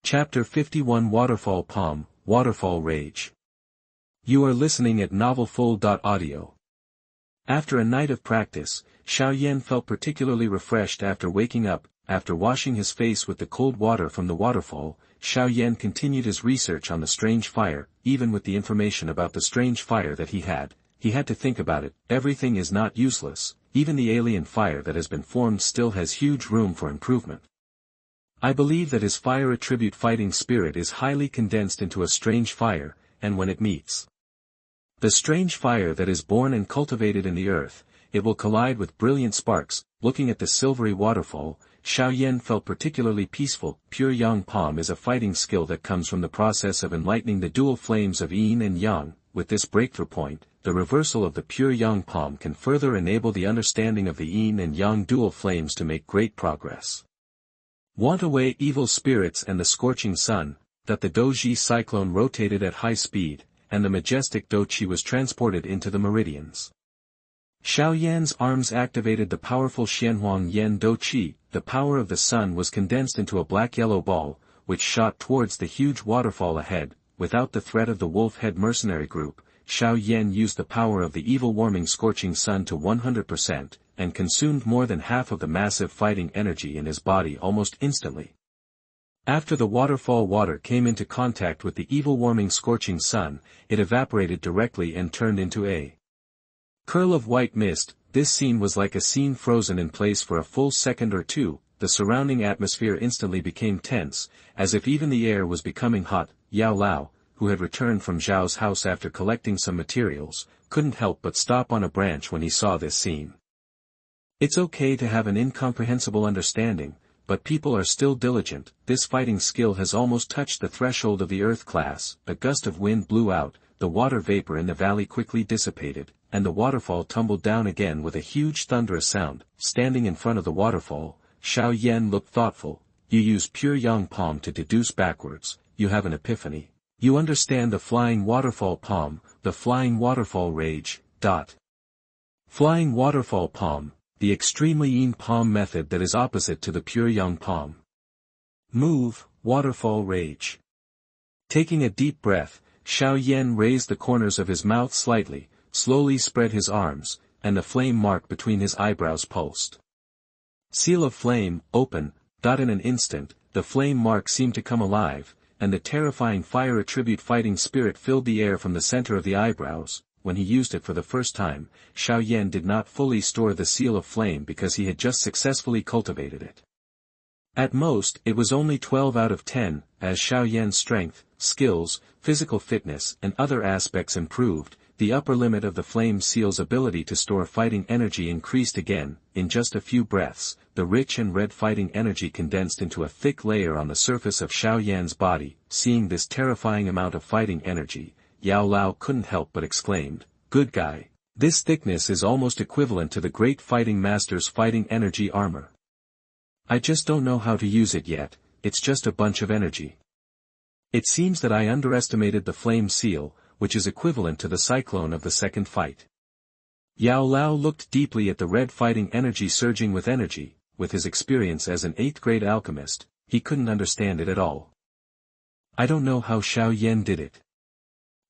Chapter 51 Waterfall Palm, Waterfall Rage. You are listening at novelfull.audio. After a night of practice, Xiao Yan felt particularly refreshed after waking up. After washing his face with the cold water from the waterfall, Xiao Yan continued his research on the strange fire. Even with the information about the strange fire that he had to think about it. Everything is not useless, even the alien fire that has been formed still has huge room for improvement. I believe that his fire attribute fighting spirit is highly condensed into a strange fire, and when it meets the strange fire that is born and cultivated in the earth, it will collide with brilliant sparks. Looking at the silvery waterfall, Xiao Yan felt particularly peaceful. Pure Yang Palm is a fighting skill that comes from the process of enlightening the dual flames of Yin and Yang. With this breakthrough point, the reversal of the Pure Yang Palm can further enable the understanding of the Yin and Yang dual flames to make great progress. Want away evil spirits and the scorching sun, that the Dou Zhi cyclone rotated at high speed, and the majestic Dou Qi was transported into the meridians. Xiao Yan's arms activated the powerful Xianhuang Yan Dou Qi. The power of the sun was condensed into a black-yellow ball, which shot towards the huge waterfall ahead. Without the threat of the wolf head mercenary group, Xiao Yan used the power of the evil warming scorching sun to 100%, and consumed more than half of the massive fighting energy in his body almost instantly. After the waterfall water came into contact with the evil warming scorching sun, it evaporated directly and turned into a curl of white mist. This scene was like a scene frozen in place for a full second or two. The surrounding atmosphere instantly became tense, as if even the air was becoming hot. Yao Lao, who had returned from Zhao's house after collecting some materials, couldn't help but stop on a branch when he saw this scene. It's okay to have an incomprehensible understanding, but people are still diligent. This fighting skill has almost touched the threshold of the earth class. A gust of wind blew out, the water vapor in the valley quickly dissipated, and the waterfall tumbled down again with a huge thunderous sound. Standing in front of the waterfall, Xiao Yan looked thoughtful. You use Pure Yang Palm to deduce backwards, you have an epiphany. You understand the Flying Waterfall Palm, the Flying Waterfall Rage. Flying Waterfall Palm, the extremely Yin Palm method that is opposite to the Pure Yang Palm. Move, Waterfall Rage. Taking a deep breath, Xiao Yan raised the corners of his mouth slightly, slowly spread his arms, and the flame mark between his eyebrows pulsed. Seal of flame, open. In an instant, the flame mark seemed to come alive, and the terrifying fire attribute fighting spirit filled the air from the center of the eyebrows. When he used it for the first time, Xiao Yan did not fully store the seal of flame because he had just successfully cultivated it. At most, it was only 12 out of 10, as Xiao Yan's strength, skills, physical fitness and other aspects improved. The upper limit of the flame seal's ability to store fighting energy increased again. In just a few breaths, the rich and red fighting energy condensed into a thick layer on the surface of Xiao Yan's body. Seeing this terrifying amount of fighting energy, Yao Lao couldn't help but exclaimed, "Good guy. This thickness is almost equivalent to the great fighting master's fighting energy armor. I just don't know how to use it yet, it's just a bunch of energy." It seems that I underestimated the flame seal, which is equivalent to the cyclone of the second fight. Yao Lao looked deeply at the red fighting energy surging with energy. With his experience as an 8th grade alchemist, he couldn't understand it at all. I don't know how Xiao Yan did it.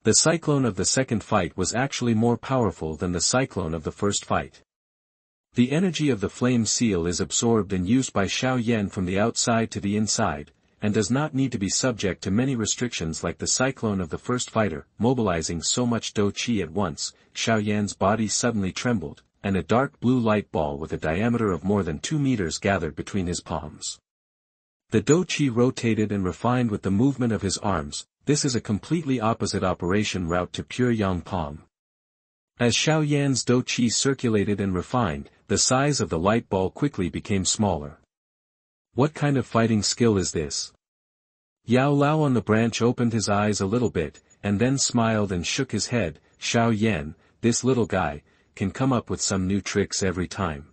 The cyclone of the second fight was actually more powerful than the cyclone of the first fight. The energy of the flame seal is absorbed and used by Xiao Yan from the outside to the inside, and does not need to be subject to many restrictions like the cyclone of the first fighter. Mobilizing so much Dou Qi at once, Xiao Yan's body suddenly trembled, and a dark blue light ball with a diameter of more than 2 meters gathered between his palms. The Dou Qi rotated and refined with the movement of his arms. This is a completely opposite operation route to Pure Yang Palm. As Xiao Yan's Dou Qi circulated and refined, the size of the light ball quickly became smaller. What kind of fighting skill is this? Yao Lao on the branch opened his eyes a little bit, and then smiled and shook his head. Xiao Yan, this little guy, can come up with some new tricks every time.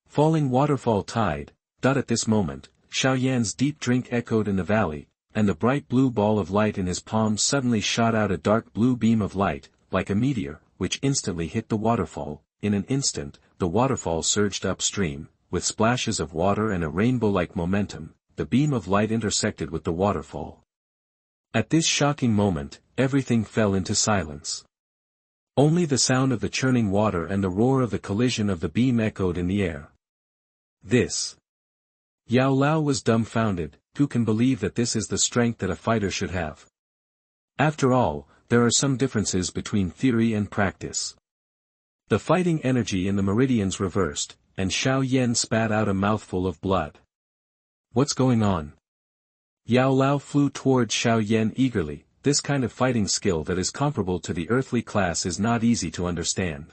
Falling waterfall tide. At this moment, Xiao Yan's deep drink echoed in the valley, and the bright blue ball of light in his palms suddenly shot out a dark blue beam of light, like a meteor, which instantly hit the waterfall. In an instant, the waterfall surged upstream, with splashes of water and a rainbow-like momentum. the beam of light intersected with the waterfall. At this shocking moment, everything fell into silence. Only the sound of the churning water and the roar of the collision of the beam echoed in the air. This. Yao Lao was dumbfounded. Who can believe that this is the strength that a fighter should have? After all, there are some differences between theory and practice. The fighting energy in the meridians reversed, and Xiao Yan spat out a mouthful of blood. What's going on? Yao Lao flew towards Xiao Yan eagerly. This kind of fighting skill that is comparable to the earthly class is not easy to understand.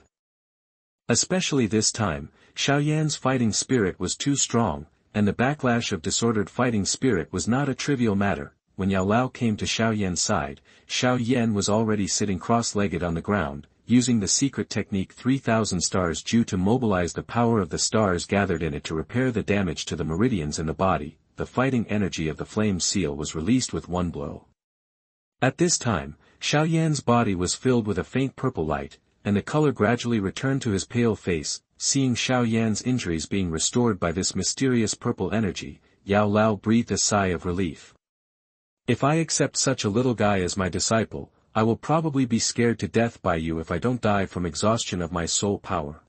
Especially this time, Xiao Yan's fighting spirit was too strong, and the backlash of disordered fighting spirit was not a trivial matter. When Yao Lao came to Xiao Yan's side, Xiao Yan was already sitting cross-legged on the ground, using the secret technique 3000 stars due to mobilize the power of the stars gathered in it to repair the damage to the meridians in the body. The fighting energy of the flame seal was released with one blow. At this time, Xiao Yan's body was filled with a faint purple light, and the color gradually returned to his pale face. Seeing Xiao Yan's injuries being restored by this mysterious purple energy, Yao Lao breathed a sigh of relief. If I accept such a little guy as my disciple, I will probably be scared to death by you if I don't die from exhaustion of my soul power.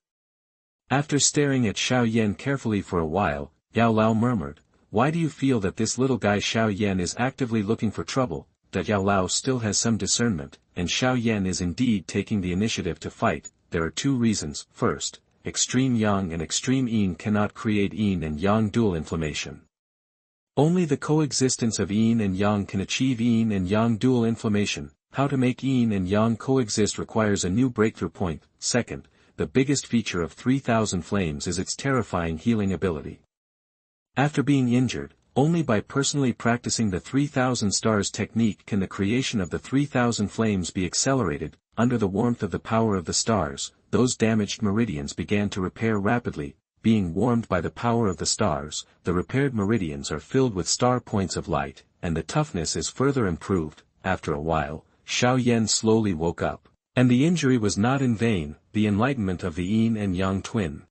After staring at Xiao Yan carefully for a while, Yao Lao murmured, "Why do you feel that this little guy Xiao Yan is actively looking for trouble?" That Yao Lao still has some discernment, and Xiao Yan is indeed taking the initiative to fight. There are two reasons. First, extreme yang and extreme yin cannot create yin and yang dual inflammation. Only the coexistence of yin and yang can achieve yin and yang dual inflammation. How to make yin and yang coexist requires a new breakthrough point. Second, the biggest feature of 3000 flames is its terrifying healing ability. After being injured, only by personally practicing the 3000 stars technique can the creation of the 3000 flames be accelerated. Under the warmth of the power of the stars, those damaged meridians began to repair rapidly. Being warmed by the power of the stars, the repaired meridians are filled with star points of light, and the toughness is further improved. After a while, Xiao Yan slowly woke up. And the injury was not in vain. The enlightenment of the yin and yang twin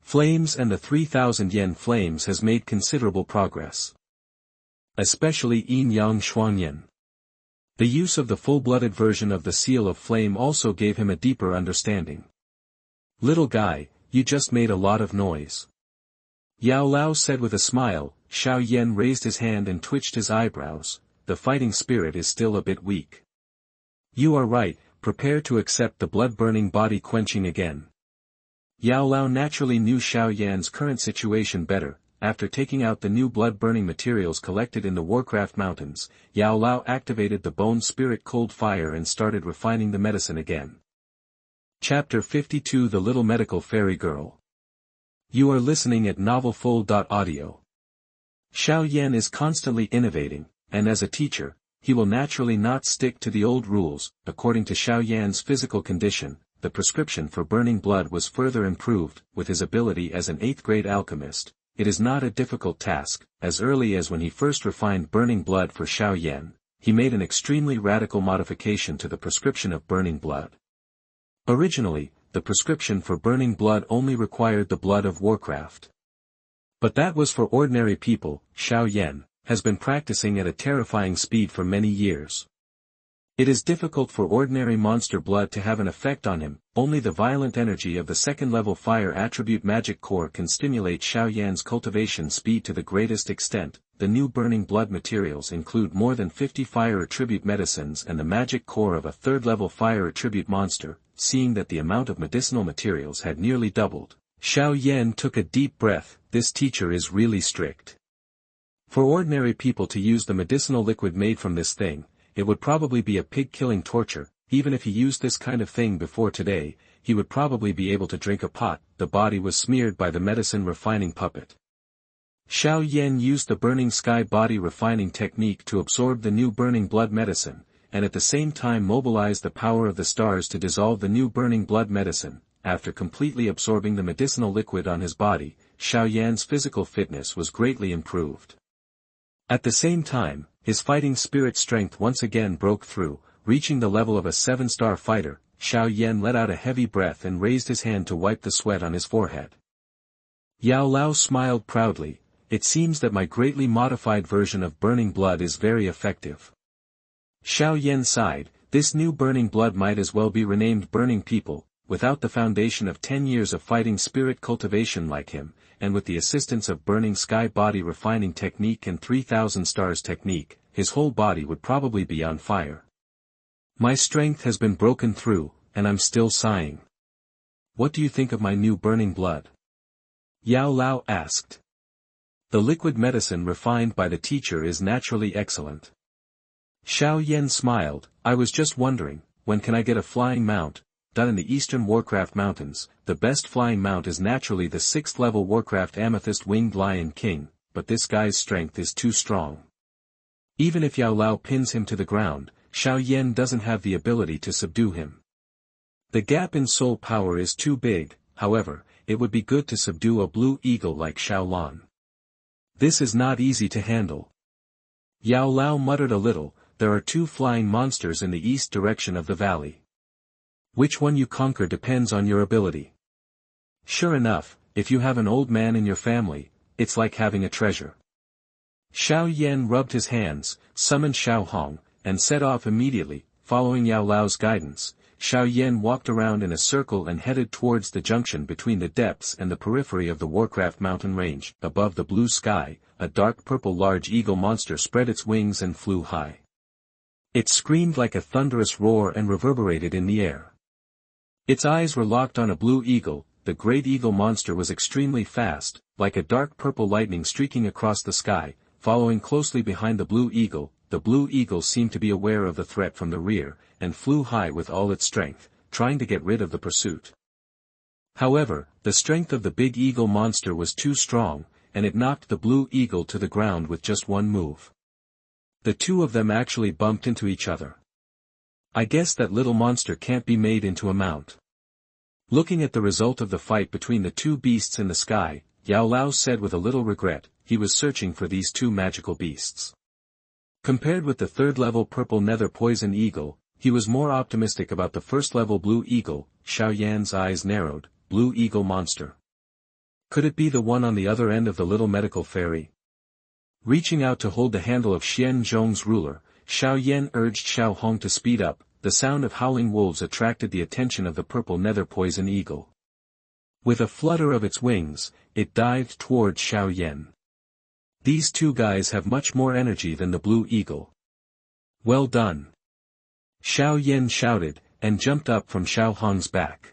flames and the 3000 yen flames has made considerable progress. Especially yin yang xuanyan. The use of the full-blooded version of the seal of flame also gave him a deeper understanding. Little guy, you just made a lot of noise. Yao Lao said with a smile. Xiao Yan raised his hand and twitched his eyebrows. The fighting spirit is still a bit weak. You are right, prepare to accept the blood-burning body quenching again. Yao Lao naturally knew Xiao Yan's current situation better. After taking out the new blood-burning materials collected in the Warcraft Mountains, Yao Lao activated the bone spirit cold fire and started refining the medicine again. Chapter 52 The Little Medical Fairy Girl. You are listening at novelfull.audio. Xiao Yan is constantly innovating, and as a teacher, he will naturally not stick to the old rules. According to Xiao Yan's physical condition, the prescription for burning blood was further improved. With his ability as an 8th-grade alchemist, it is not a difficult task. As early as when he first refined burning blood for Xiao Yan, he made an extremely radical modification to the prescription of burning blood. Originally, the prescription for burning blood only required the blood of Warcraft. But that was for ordinary people. Xiao Yan has been practicing at a terrifying speed for many years. It is difficult for ordinary monster blood to have an effect on him. Only the violent energy of the second-level fire attribute magic core can stimulate Xiao Yan's cultivation speed to the greatest extent. The new burning blood materials include more than 50 fire attribute medicines and the magic core of a third-level fire attribute monster. Seeing that the amount of medicinal materials had nearly doubled, Xiao Yan took a deep breath. This teacher is really strict. For ordinary people to use the medicinal liquid made from this thing, it would probably be a pig-killing torture. Even if he used this kind of thing before today, he would probably be able to drink a pot. The body was smeared by the medicine refining puppet. Xiao Yan used the burning sky body refining technique to absorb the new burning blood medicine, and at the same time mobilize the power of the stars to dissolve the new burning blood medicine. After completely absorbing the medicinal liquid on his body, Xiao Yan's physical fitness was greatly improved. At the same time, his fighting spirit strength once again broke through, reaching the level of a 7-star fighter. Xiao Yan let out a heavy breath and raised his hand to wipe the sweat on his forehead. Yao Lao smiled proudly. it seems that my greatly modified version of burning blood is very effective. Xiao Yan sighed, this new burning blood might as well be renamed burning people, without the foundation of 10 years of fighting spirit cultivation like him, and with the assistance of burning sky body refining technique and 3000 stars technique, his whole body would probably be on fire. My strength has been broken through, and I'm still sighing. What do you think of my new burning blood? Yao Lao asked. The liquid medicine refined by the teacher is naturally excellent. Xiao Yan smiled, I was just wondering, when can I get a flying mount? In the Eastern Warcraft Mountains, the best flying mount is naturally the 6th level Warcraft Amethyst Winged Lion King, but this guy's strength is too strong. Even if Yao Lao pins him to the ground, Xiao Yan doesn't have the ability to subdue him. The gap in soul power is too big, however, it would be good to subdue a blue eagle like Xiao Lan. This is not easy to handle. Yao Lao muttered a little, there are 2 flying monsters in the east direction of the valley. Which one you conquer depends on your ability. Sure enough, if you have an old man in your family, it's like having a treasure. Xiao Yan rubbed his hands, summoned Xiao Hong, and set off immediately, following Yao Lao's guidance. Xiao Yan walked around in a circle and headed towards the junction between the depths and the periphery of the Warcraft mountain range. Above the blue sky, a dark purple large eagle monster spread its wings and flew high. It screamed like a thunderous roar and reverberated in the air. Its eyes were locked on a blue eagle. The great eagle monster was extremely fast, like a dark purple lightning streaking across the sky, following closely behind the blue eagle. The blue eagle seemed to be aware of the threat from the rear, and flew high with all its strength, trying to get rid of the pursuit. However, the strength of the big eagle monster was too strong, and it knocked the blue eagle to the ground with just one move. The two of them actually bumped into each other. I guess that little monster can't be made into a mount. Looking at the result of the fight between the two beasts in the sky, Yao Lao said with a little regret, he was searching for these two magical beasts. Compared with the third-level purple nether poison eagle, he was more optimistic about the first-level blue eagle. Xiao Yan's eyes narrowed. Blue eagle monster. Could it be the one on the other end of the little medical fairy? Reaching out to hold the handle of Xian Zhong's ruler, Xiao Yan urged Xiao Hong to speed up. The sound of howling wolves attracted the attention of the purple nether poison eagle. With a flutter of its wings, it dived toward Xiao Yan. These two guys have much more energy than the blue eagle. Well done. Xiao Yan shouted, and jumped up from Xiao Hong's back.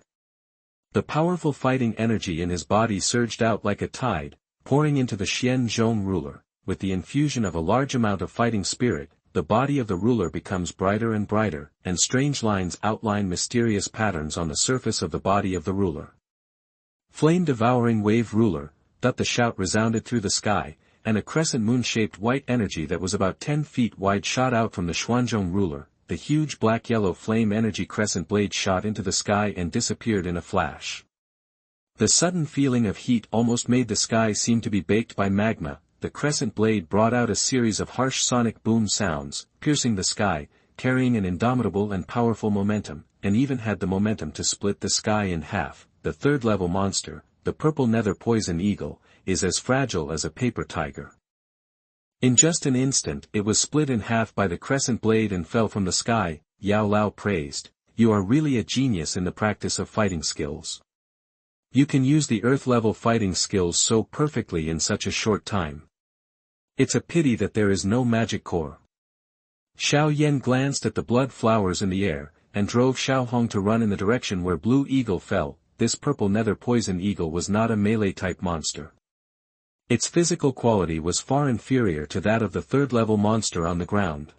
The powerful fighting energy in his body surged out like a tide, pouring into the Xian Zhong ruler. With the infusion of a large amount of fighting spirit, the body of the ruler becomes brighter and brighter, and strange lines outline mysterious patterns on the surface of the body of the ruler. Flame-devouring wave ruler, the shout resounded through the sky, and a crescent moon-shaped white energy that was about 10 feet wide shot out from the Xuanzhong ruler. The huge black-yellow flame energy crescent blade shot into the sky and disappeared in a flash. The sudden feeling of heat almost made the sky seem to be baked by magma. The crescent blade brought out a series of harsh sonic boom sounds, piercing the sky, carrying an indomitable and powerful momentum, and even had the momentum to split the sky in half. The third-level monster, the purple nether poison eagle, is as fragile as a paper tiger. In just an instant it was split in half by the crescent blade and fell from the sky. Yao Lao praised, "You are really a genius in the practice of fighting skills. You can use the earth-level fighting skills so perfectly in such a short time. It's a pity that there is no magic core." Xiao Yan glanced at the blood flowers in the air, and drove Xiao Hong to run in the direction where Blue Eagle fell. This purple nether poison eagle was not a melee-type monster. Its physical quality was far inferior to that of the third-level monster on the ground.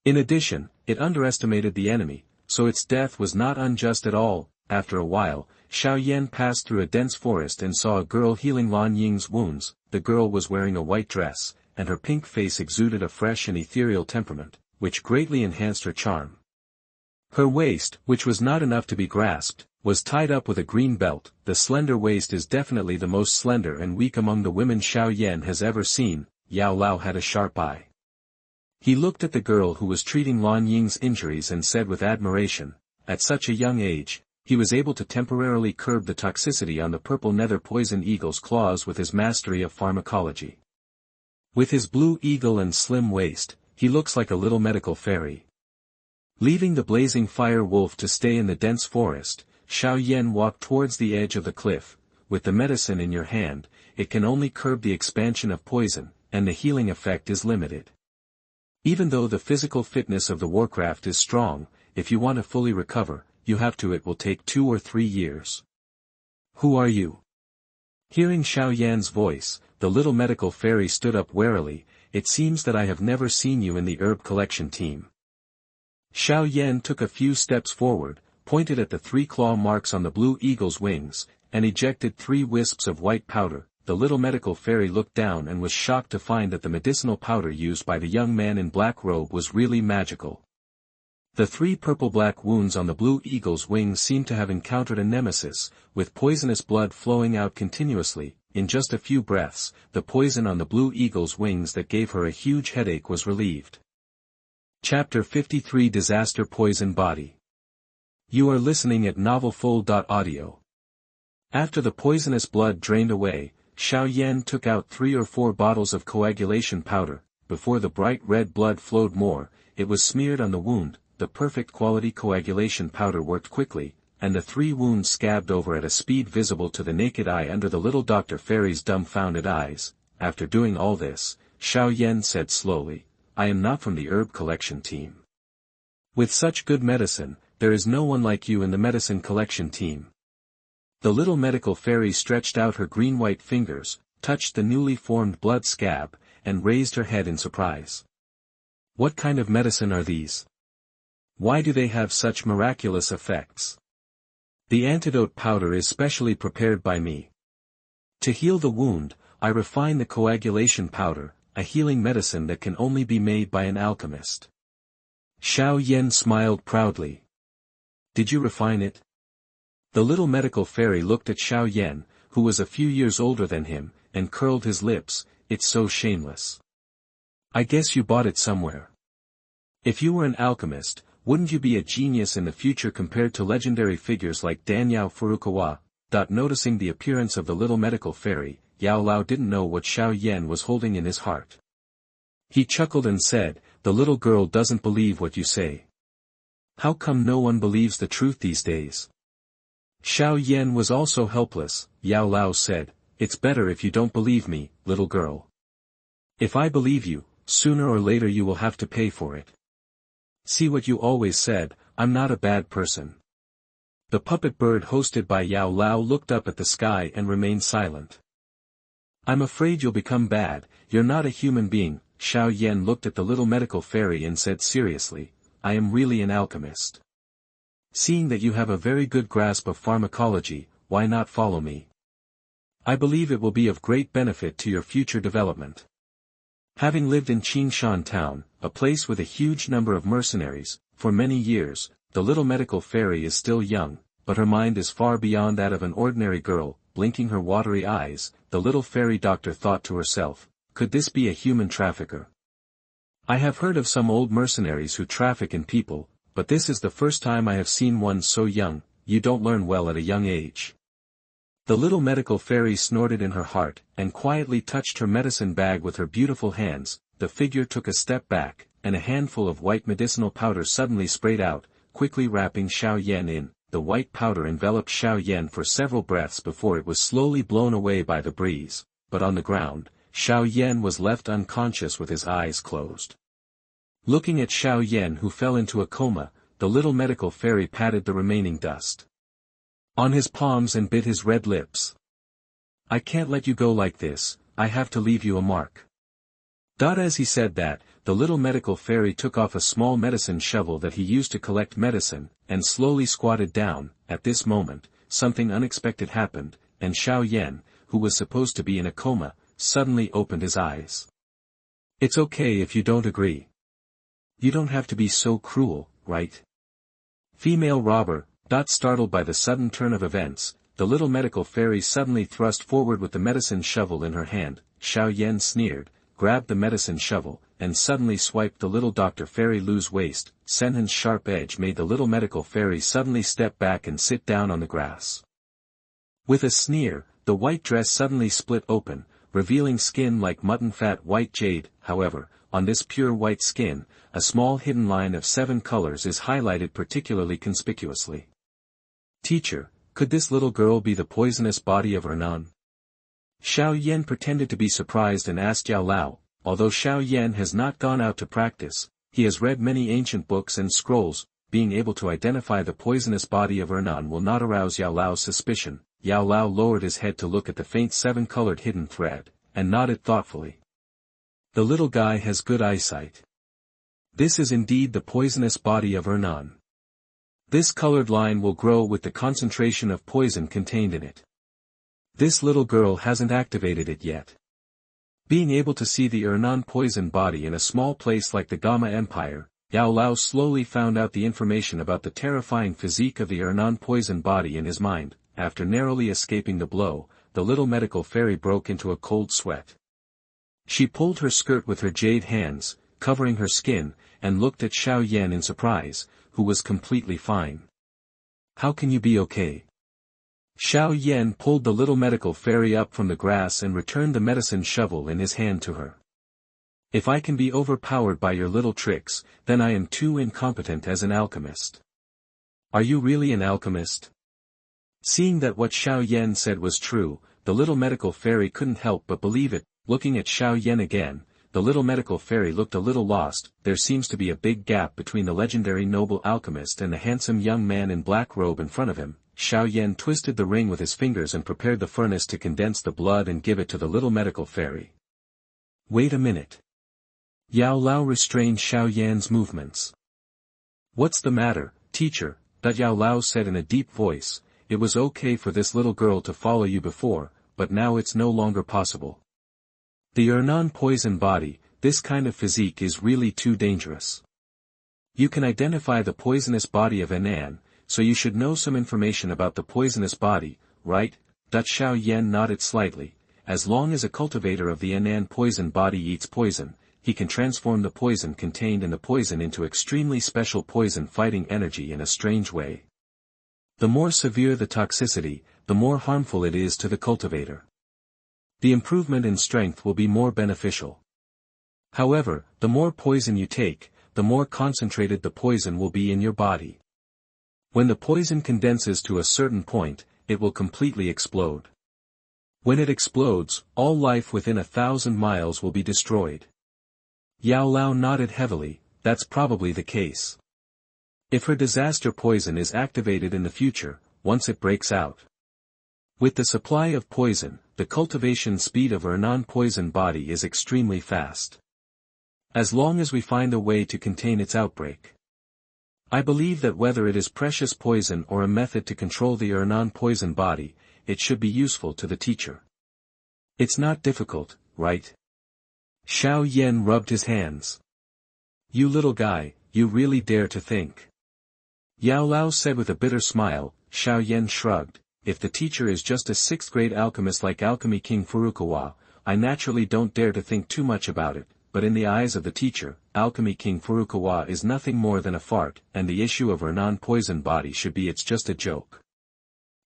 In addition, it underestimated the enemy, so its death was not unjust at all. After a while, Xiao Yan passed through a dense forest and saw a girl healing Lan Ying's wounds. The girl was wearing a white dress, and her pink face exuded a fresh and ethereal temperament, which greatly enhanced her charm. Her waist, which was not enough to be grasped, was tied up with a green belt. The slender waist is definitely the most slender and weak among the women Xiao Yan has ever seen. Yao Lao had a sharp eye. He looked at the girl who was treating Lan Ying's injuries and said with admiration, "At such a young age, he was able to temporarily curb the toxicity on the purple nether poison eagle's claws with his mastery of pharmacology. With his blue eagle and slim waist, he looks like a little medical fairy. Leaving the blazing fire wolf to stay in the dense forest, Xiao Yan walked towards the edge of the cliff. With the medicine in your hand, it can only curb the expansion of poison, and the healing effect is limited. Even though the physical fitness of the warcraft is strong, if you want to fully recover, it will take 2 or 3 years. Who are you? Hearing Xiao Yan's voice, the little medical fairy stood up warily. It seems that I have never seen you in the herb collection team. Xiao Yan took a few steps forward, pointed at the 3 claw marks on the blue eagle's wings, and ejected 3 wisps of white powder. The little medical fairy looked down and was shocked to find that the medicinal powder used by the young man in black robe was really magical. The 3 purple-black wounds on the blue eagle's wings seemed to have encountered a nemesis, with poisonous blood flowing out continuously. In just a few breaths, the poison on the blue eagle's wings that gave her a huge headache was relieved. Chapter 53 Disaster Poison Body. You are listening at novelfull.audio. After the poisonous blood drained away, Xiao Yan took out 3 or 4 bottles of coagulation powder. Before the bright red blood flowed more, it was smeared on the wound. The perfect quality coagulation powder worked quickly, and the 3 wounds scabbed over at a speed visible to the naked eye under the little Dr. Fairy's dumbfounded eyes. After doing all this, Xiao Yan said slowly, I am not from the herb collection team. With such good medicine, there is no one like you in the medicine collection team. The little medical fairy stretched out her green-white fingers, touched the newly formed blood scab, and raised her head in surprise. What kind of medicine are these? Why do they have such miraculous effects? The antidote powder is specially prepared by me. To heal the wound, I refine the coagulation powder, a healing medicine that can only be made by an alchemist. Xiao Yan smiled proudly. Did you refine it? The little medical fairy looked at Xiao Yan, who was a few years older than him, and curled his lips. It's so shameless. I guess you bought it somewhere. If you were an alchemist, wouldn't you be a genius in the future compared to legendary figures like Danyao Furukawa? Noticing the appearance of the little medical fairy, Yao Lao didn't know what Xiao Yan was holding in his heart. He chuckled and said, the little girl doesn't believe what you say. How come no one believes the truth these days? Xiao Yan was also helpless. Yao Lao said, it's better if you don't believe me, little girl. If I believe you, sooner or later you will have to pay for it. See what you always said, I'm not a bad person. The puppet bird hosted by Yao Lao looked up at the sky and remained silent. I'm afraid you'll become bad. You're not a human being. Xiao Yan looked at the little medical fairy and said seriously, I am really an alchemist. Seeing that you have a very good grasp of pharmacology, why not follow me? I believe it will be of great benefit to your future development. Having lived in Qingshan town, a place with a huge number of mercenaries, for many years, the little medical fairy is still young, but her mind is far beyond that of an ordinary girl. Blinking her watery eyes, the little fairy doctor thought to herself, could this be a human trafficker? I have heard of some old mercenaries who traffic in people, but this is the first time I have seen one so young. You don't learn well at a young age. The little medical fairy snorted in her heart, and quietly touched her medicine bag with her beautiful hands. The figure took a step back, and a handful of white medicinal powder suddenly sprayed out, quickly wrapping Xiao Yan in. The white powder enveloped Xiao Yan for several breaths before it was slowly blown away by the breeze, but on the ground, Xiao Yan was left unconscious with his eyes closed. Looking at Xiao Yan who fell into a coma, the little medical fairy patted the remaining dust on his palms and bit his red lips. I can't let you go like this, I have to leave you a mark. As he said that, the little medical fairy took off a small medicine shovel that he used to collect medicine, and slowly squatted down. At this moment, something unexpected happened, and Xiao Yan, who was supposed to be in a coma, suddenly opened his eyes. It's okay if you don't agree. You don't have to be so cruel, right? Female robber. Startled by the sudden turn of events, the little medical fairy suddenly thrust forward with the medicine shovel in her hand. Xiao Yan sneered, grabbed the medicine shovel, and suddenly swiped the little Dr. Fairy Lu's waist. Senhen's sharp edge made the little medical fairy suddenly step back and sit down on the grass. With a sneer, the white dress suddenly split open, revealing skin like mutton-fat white jade. However, on this pure white skin, a small hidden line of 7 colors is highlighted particularly conspicuously. Teacher, could this little girl be the poisonous body of Ernan? Xiao Yan pretended to be surprised and asked Yao Lao. Although Xiao Yan has not gone out to practice, he has read many ancient books and scrolls. Being able to identify the poisonous body of Ernan will not arouse Yao Lao's suspicion. Yao Lao lowered his head to look at the faint 7-colored hidden thread, and nodded thoughtfully. The little guy has good eyesight. This is indeed the poisonous body of Ernan. This colored line will grow with the concentration of poison contained in it. This little girl hasn't activated it yet. Being able to see the Ernan poison body in a small place like the Gamma Empire, Yao Lao slowly found out the information about the terrifying physique of the Ernan poison body in his mind. After narrowly escaping the blow, the little medical fairy broke into a cold sweat. She pulled her skirt with her jade hands, covering her skin, and looked at Xiao Yan in surprise, who was completely fine. How can you be okay? Xiao Yan pulled the little medical fairy up from the grass and returned the medicine shovel in his hand to her. If I can be overpowered by your little tricks, then I am too incompetent as an alchemist. Are you really an alchemist? Seeing that what Xiao Yan said was true, the little medical fairy couldn't help but believe it. Looking at Xiao Yan again, the little medical fairy looked a little lost. There seems to be a big gap between the legendary noble alchemist and the handsome young man in black robe in front of him. Xiao Yan twisted the ring with his fingers and prepared the furnace to condense the blood and give it to the little medical fairy. Wait a minute. Yao Lao restrained Xiao Yan's movements. What's the matter, teacher? Yao Lao said in a deep voice. It was okay for this little girl to follow you before, but now it's no longer possible. The Ernan poison body, this kind of physique is really too dangerous. You can identify the poisonous body of Ernan, so you should know some information about the poisonous body, right? Xiao Yan nodded slightly. As long as a cultivator of the Ernan poison body eats poison, he can transform the poison contained in the poison into extremely special poison-fighting energy in a strange way. The more severe the toxicity, the more harmful it is to the cultivator. The improvement in strength will be more beneficial. However, the more poison you take, the more concentrated the poison will be in your body. When the poison condenses to a certain point, it will completely explode. When it explodes, all life within 1,000 miles will be destroyed. Yao Lao nodded heavily. That's probably the case. If her disaster poison is activated in the future, once it breaks out. With the supply of poison, the cultivation speed of Ernan poison body is extremely fast. As long as we find a way to contain its outbreak. I believe that whether it is precious poison or a method to control the Ernan poison body, it should be useful to the teacher. It's not difficult, right? Xiao Yan rubbed his hands. You little guy, you really dare to think. Yao Lao said with a bitter smile. Xiao Yan shrugged. If the teacher is just a 6th-grade alchemist like Alchemy King Furukawa, I naturally don't dare to think too much about it, but in the eyes of the teacher, Alchemy King Furukawa is nothing more than a fart, and the issue of Ernan poison body should be it's just a joke.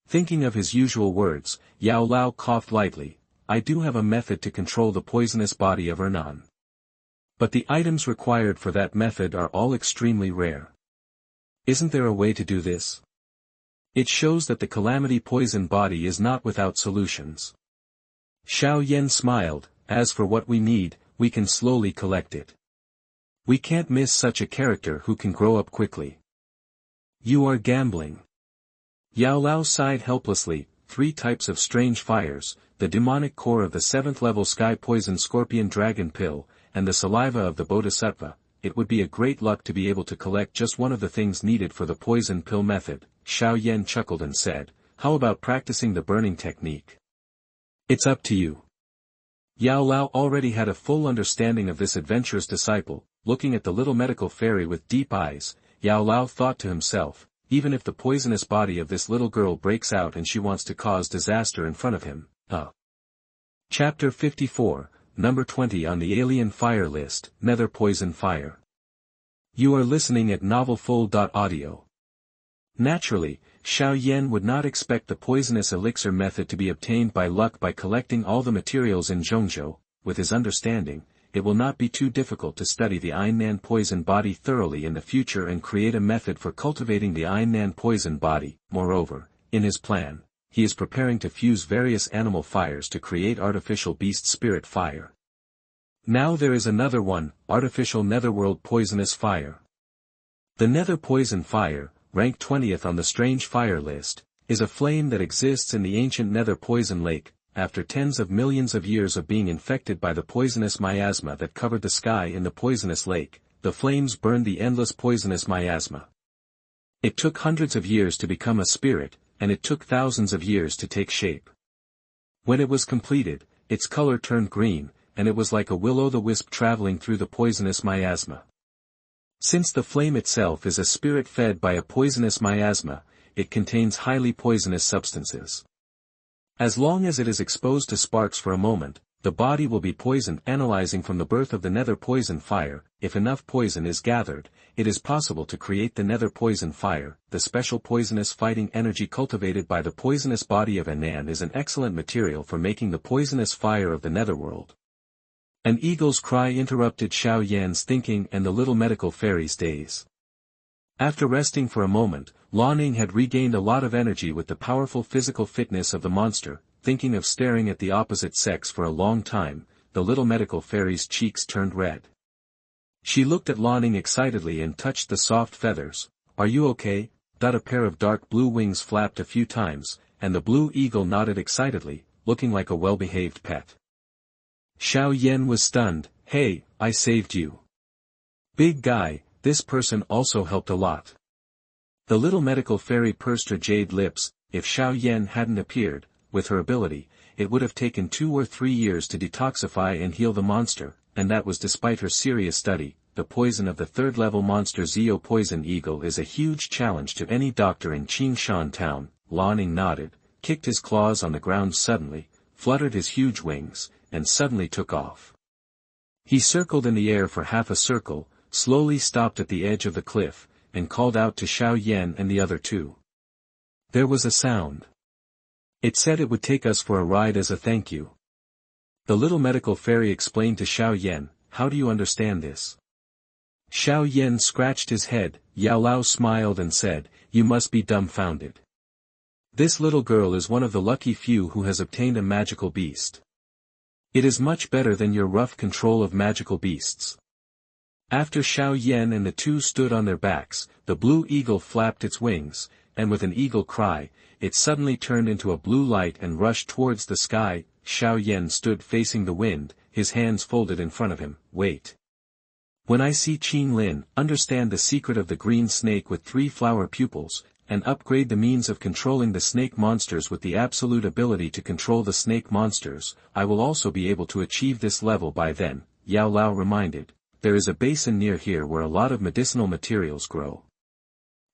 Thinking of his usual words, Yao Lao coughed lightly. I do have a method to control the poisonous body of Ernan. But the items required for that method are all extremely rare. Isn't there a way to do this? It shows that the calamity poison body is not without solutions. Xiao Yan smiled. As for what we need, we can slowly collect it. We can't miss such a character who can grow up quickly. You are gambling. Yao Lao sighed helplessly. 3 types of strange fires, the demonic core of the 7th-level sky poison scorpion dragon pill, and the saliva of the bodhisattva. It would be a great luck to be able to collect just one of the things needed for the poison pill method. Xiao Yan chuckled and said, how about practicing the burning technique? It's up to you. Yao Lao already had a full understanding of this adventurous disciple. Looking at the little medical fairy with deep eyes, Yao Lao thought to himself, even if the poisonous body of this little girl breaks out and she wants to cause disaster in front of him, Chapter 54, number 20 on the alien fire list, Nether poison fire. You are listening at novelfull.audio. Naturally, Xiao Yan would not expect the poisonous elixir method to be obtained by luck by collecting all the materials in Zhongzhou. With his understanding, it will not be too difficult to study the Ainnan poison body thoroughly in the future and create a method for cultivating the Ainnan poison body. Moreover, in his plan, he is preparing to fuse various animal fires to create artificial beast spirit fire. Now there is another one, artificial netherworld poisonous fire. The nether poison fire, ranked 20th on the strange fire list, is a flame that exists in the ancient nether poison lake. After tens of millions of years of being infected by the poisonous miasma that covered the sky in the poisonous lake, the flames burned the endless poisonous miasma. It took hundreds of years to become a spirit, and it took thousands of years to take shape. When it was completed, its color turned green, and it was like a will-o'-the-wisp traveling through the poisonous miasma. Since the flame itself is a spirit fed by a poisonous miasma, it contains highly poisonous substances. As long as it is exposed to sparks for a moment, the body will be poisoned. Analyzing from the birth of the nether poison fire, if enough poison is gathered, it is possible to create the nether poison fire. The special poisonous fighting energy cultivated by the poisonous body of Ainnan is an excellent material for making the poisonous fire of the netherworld. An eagle's cry interrupted Xiao Yan's thinking and the little medical fairy's daze. After resting for a moment, Lanning had regained a lot of energy with the powerful physical fitness of the monster. Thinking of staring at the opposite sex for a long time, the little medical fairy's cheeks turned red. She looked at Lanning excitedly and touched the soft feathers. "Are you okay?" A pair of dark blue wings flapped a few times, and the blue eagle nodded excitedly, looking like a well-behaved pet. Xiao Yan was stunned. "Hey, I saved you. Big guy, this person also helped a lot." The little medical fairy pursed her jade lips. If Xiao Yan hadn't appeared, with her ability, it would have taken 2 or 3 years to detoxify and heal the monster, and that was despite her serious study. The poison of the 3rd-level monster Zio Poison Eagle is a huge challenge to any doctor in Qingshan town. Lanning nodded, kicked his claws on the ground suddenly, fluttered his huge wings, and suddenly took off. He circled in the air for half a circle, slowly stopped at the edge of the cliff, and called out to Xiao Yan and the other two. There was a sound. It said it would take us for a ride as a thank you. The little medical fairy explained to Xiao Yan, "How do you understand this?" Xiao Yan scratched his head. Yao Lao smiled and said, "You must be dumbfounded. This little girl is one of the lucky few who has obtained a magical beast. It is much better than your rough control of magical beasts." After Xiao Yan and the two stood on their backs, the blue eagle flapped its wings, and with an eagle cry, it suddenly turned into a blue light and rushed towards the sky. Xiao Yan stood facing the wind, his hands folded in front of him. "Wait. When I see Qin Lin, understand the secret of the green snake with 3 flower pupils, and upgrade the means of controlling the snake monsters with the absolute ability to control the snake monsters, I will also be able to achieve this level by then," Yao Lao reminded. "There is a basin near here where a lot of medicinal materials grow.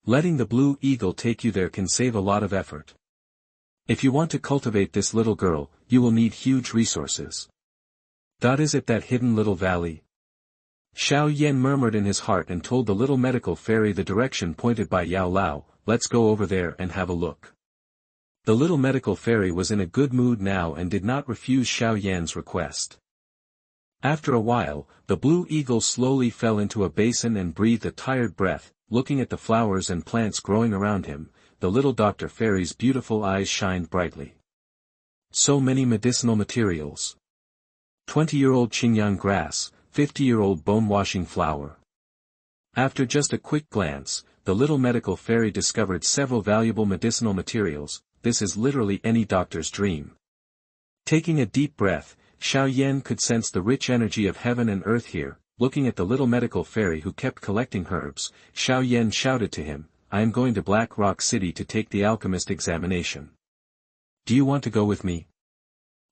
Letting the blue eagle take you there can save a lot of effort. If you want to cultivate this little girl, you will need huge resources. Is it that hidden little valley?" Xiao Yan murmured in his heart and told the little medical fairy the direction pointed by Yao Lao. "Let's go over there and have a look." The little medical fairy was in a good mood now and did not refuse Xiao Yan's request. After a while, the blue eagle slowly fell into a basin and breathed a tired breath. Looking at the flowers and plants growing around him, the little Dr. Fairy's beautiful eyes shined brightly. So many medicinal materials. 20-year-old Qingyang grass, 50-year-old bone-washing flower. After just a quick glance, the little medical fairy discovered several valuable medicinal materials. This is literally any doctor's dream. Taking a deep breath, Xiao Yan could sense the rich energy of heaven and earth here. Looking at the little medical fairy who kept collecting herbs, Xiao Yan shouted to him, "I am going to Black Rock City to take the alchemist examination. Do you want to go with me?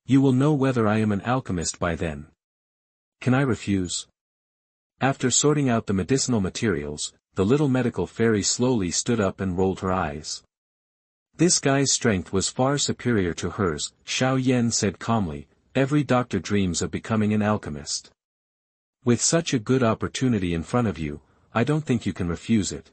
You will know whether I am an alchemist by then. Can I refuse?" After sorting out the medicinal materials, the little medical fairy slowly stood up and rolled her eyes. This guy's strength was far superior to hers. Xiao Yan said calmly, every doctor dreams of becoming an alchemist. With such a good opportunity in front of you, I don't think you can refuse it.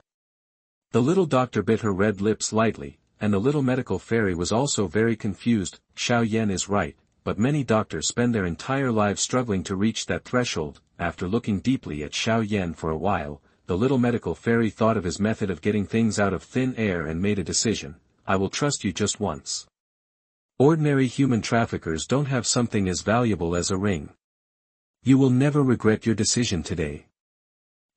The little doctor bit her red lips lightly, and the little medical fairy was also very confused. Xiao Yan is right, but many doctors spend their entire lives struggling to reach that threshold. After looking deeply at Xiao Yan for a while, the little medical fairy thought of his method of getting things out of thin air and made a decision. I will trust you just once. Ordinary human traffickers don't have something as valuable as a ring. You will never regret your decision today.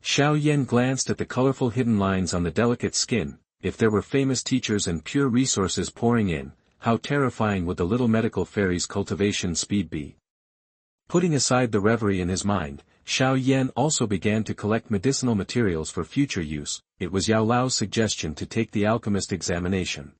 Xiao Yan glanced at the colorful hidden lines on the delicate skin. If there were famous teachers and pure resources pouring in, how terrifying would the little medical fairy's cultivation speed be? Putting aside the reverie in his mind, Xiao Yan also began to collect medicinal materials for future use. It was Yao Lao's suggestion to take the alchemist examination.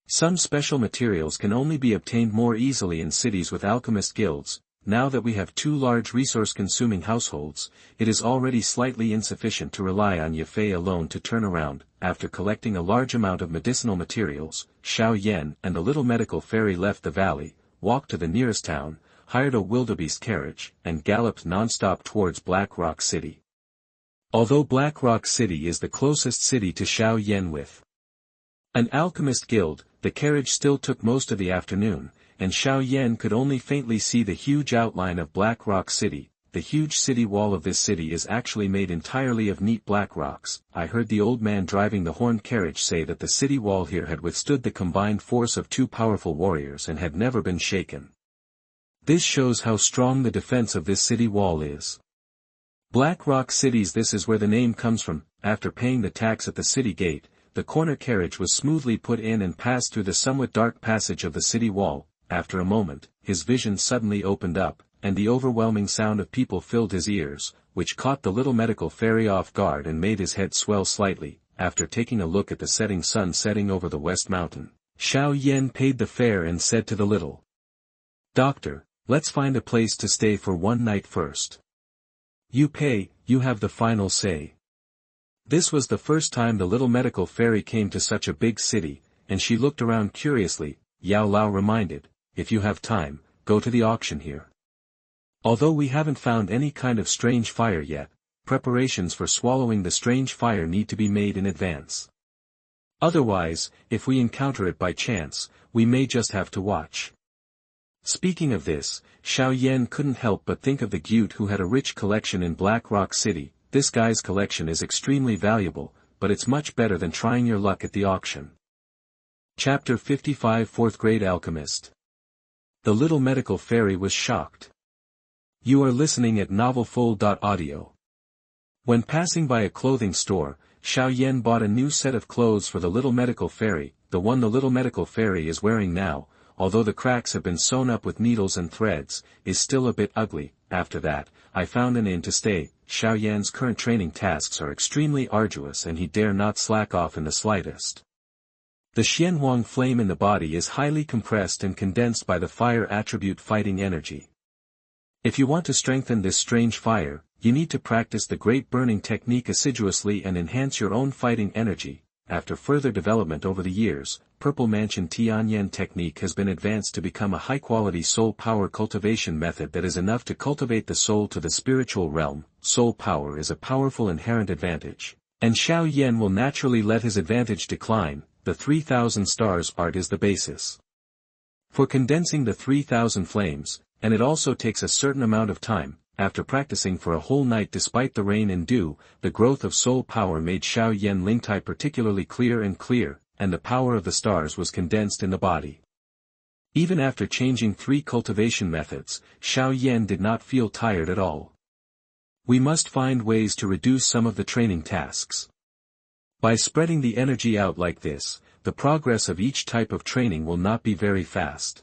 Some special materials can only be obtained more easily in cities with alchemist guilds. Now that we have two large resource-consuming households, it is already slightly insufficient to rely on Yefei alone to turn around. After collecting a large amount of medicinal materials, Xiao Yan and the little medical fairy left the valley, walked to the nearest town, hired a wildebeest carriage, and galloped non-stop towards Black Rock City. Although Black Rock City is the closest city to Xiao Yan with an alchemist guild, the carriage still took most of the afternoon, and Xiao Yan could only faintly see the huge outline of Black Rock City. The huge city wall of this city is actually made entirely of neat black rocks. I heard the old man driving the horned carriage say that the city wall here had withstood the combined force of two powerful warriors and had never been shaken. This shows how strong the defense of this city wall is. Black Rock Cities, this is where the name comes from. After paying the tax at the city gate, the corner carriage was smoothly put in and passed through the somewhat dark passage of the city wall. After a moment, his vision suddenly opened up, and the overwhelming sound of people filled his ears, which caught the little medical fairy off guard and made his head swell slightly. After taking a look at the setting sun setting over the west mountain, Xiao Yan paid the fare and said to the little doctor, "Let's find a place to stay for one night first. You pay, you have the final say." This was the first time the little medical fairy came to such a big city, and she looked around curiously. Yao Lao reminded, "If you have time, go to the auction here. Although we haven't found any kind of strange fire yet, preparations for swallowing the strange fire need to be made in advance. Otherwise, if we encounter it by chance, we may just have to watch." Speaking of this, Xiao Yan couldn't help but think of the Gyute who had a rich collection in Black Rock City. This guy's collection is extremely valuable, but it's much better than trying your luck at the auction. Chapter 55 4th Grade Alchemist. The little medical fairy was shocked. You are listening at novelfull.audio. When passing by a clothing store, Xiao Yan bought a new set of clothes for the little medical fairy. The one the little medical fairy is wearing now, although the cracks have been sewn up with needles and threads, is still a bit ugly. After that, I found an inn to stay. Xiao Yan's current training tasks are extremely arduous and he dare not slack off in the slightest. The Xianhuang flame in the body is highly compressed and condensed by the fire attribute fighting energy. If you want to strengthen this strange fire, you need to practice the Great Burning Technique assiduously and enhance your own fighting energy. After further development over the years, Purple Mansion Tianyan technique has been advanced to become a high-quality soul power cultivation method that is enough to cultivate the soul to the spiritual realm. Soul power is a powerful inherent advantage, and Xiao Yan will naturally let his advantage decline. The 3000 stars art is the basis for condensing the 3000 flames, and it also takes a certain amount of time. After practicing for a whole night despite the rain and dew, the growth of soul power made Xiao Yan Lingtai particularly clear, and the power of the stars was condensed in the body. Even after changing 3 cultivation methods, Xiao Yan did not feel tired at all. We must find ways to reduce some of the training tasks. By spreading the energy out like this, the progress of each type of training will not be very fast.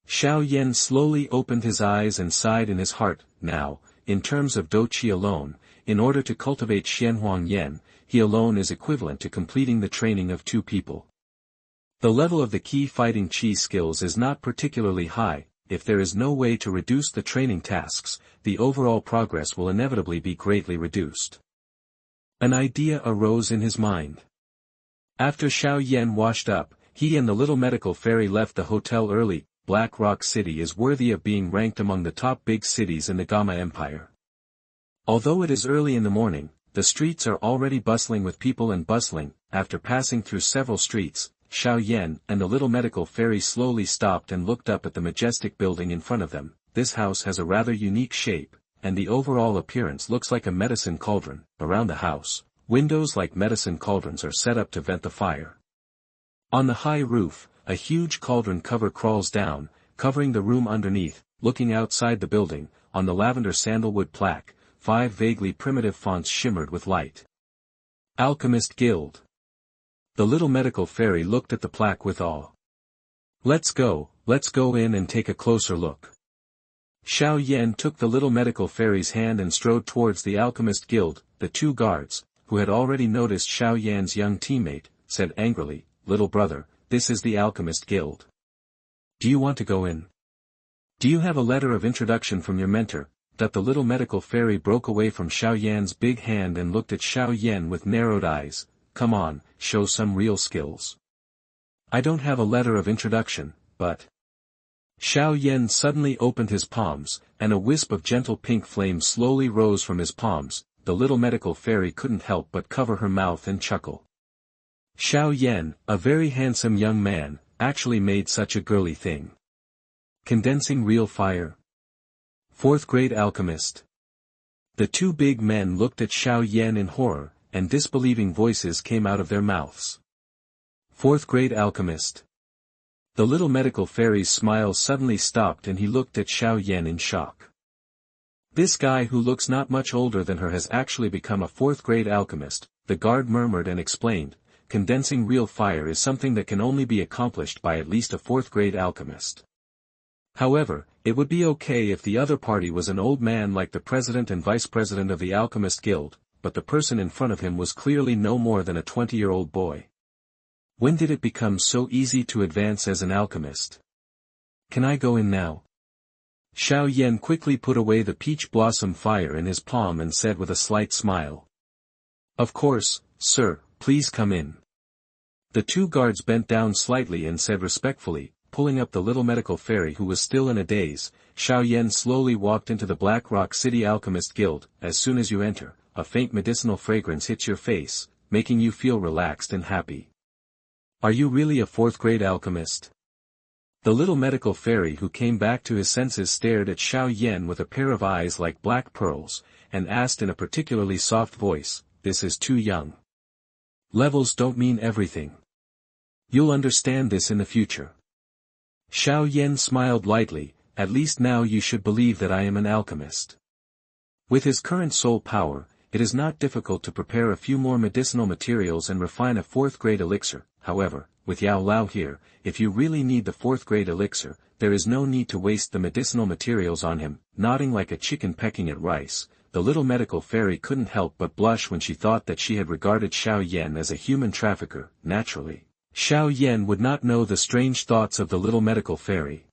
Xiao Yan slowly opened his eyes and sighed in his heart. Now, in terms of Dou Qi alone, in order to cultivate Xianhuang Yan, he alone is equivalent to completing the training of 2 people. The level of the key fighting Qi skills is not particularly high. If there is no way to reduce the training tasks, the overall progress will inevitably be greatly reduced. An idea arose in his mind. After Xiao Yan washed up, he and the little medical fairy left the hotel early. Black Rock City is worthy of being ranked among the top big cities in the Gama Empire. Although it is early in the morning, the streets are already bustling with people and bustling. After passing through several streets, Xiao Yan and the little medical fairy slowly stopped and looked up at the majestic building in front of them. This house has a rather unique shape, and the overall appearance looks like a medicine cauldron. Around the house, windows like medicine cauldrons are set up to vent the fire. On the high roof, a huge cauldron cover crawls down, covering the room underneath. Looking outside the building, on the lavender sandalwood plaque, 5 vaguely primitive fonts shimmered with light. Alchemist Guild. The little medical fairy looked at the plaque with awe. Let's go in and take a closer look. Xiao Yan took the little medical fairy's hand and strode towards the Alchemist Guild. The 2 guards, who had already noticed Xiao Yan's young teammate, said angrily, "Little brother, this is the Alchemist Guild. Do you want to go in? Do you have a letter of introduction from your mentor?" That the little medical fairy broke away from Xiao Yan's big hand and looked at Xiao Yan with narrowed eyes. "Come on, show some real skills." "I don't have a letter of introduction, but..." Xiao Yan suddenly opened his palms, and a wisp of gentle pink flame slowly rose from his palms. The little medical fairy couldn't help but cover her mouth and chuckle. Xiao Yan, a very handsome young man, actually made such a girly thing. Condensing real fire. 4th grade alchemist. The 2 big men looked at Xiao Yan in horror, and disbelieving voices came out of their mouths. 4th grade alchemist. The little medical fairy's smile suddenly stopped and he looked at Xiao Yan in shock. This guy who looks not much older than her has actually become a 4th grade alchemist, the guard murmured and explained. Condensing real fire is something that can only be accomplished by at least a 4th grade alchemist. However, it would be okay if the other party was an old man like the president and vice president of the Alchemist Guild, but the person in front of him was clearly no more than a 20-year-old boy. When did it become so easy to advance as an alchemist? Can I go in now? Xiao Yan quickly put away the peach blossom fire in his palm and said with a slight smile. Of course, sir, please come in. The 2 guards bent down slightly and said respectfully, pulling up the little medical fairy who was still in a daze. Xiao Yan slowly walked into the Black Rock City Alchemist Guild. As soon as you enter, a faint medicinal fragrance hits your face, making you feel relaxed and happy. Are you really a 4th grade alchemist? The little medical fairy who came back to his senses stared at Xiao Yan with a pair of eyes like black pearls, and asked in a particularly soft voice, "This is too young. Levels don't mean everything. You'll understand this in the future." Xiao Yan smiled lightly. "At least now you should believe that I am an alchemist." With his current soul power, it is not difficult to prepare a few more medicinal materials and refine a 4th grade elixir. However, with Yao Lao here, if you really need the 4th grade elixir, there is no need to waste the medicinal materials on him. Nodding like a chicken pecking at rice, the little medical fairy couldn't help but blush when she thought that she had regarded Xiao Yan as a human trafficker. Naturally, Xiao Yan would not know the strange thoughts of the little medical fairy.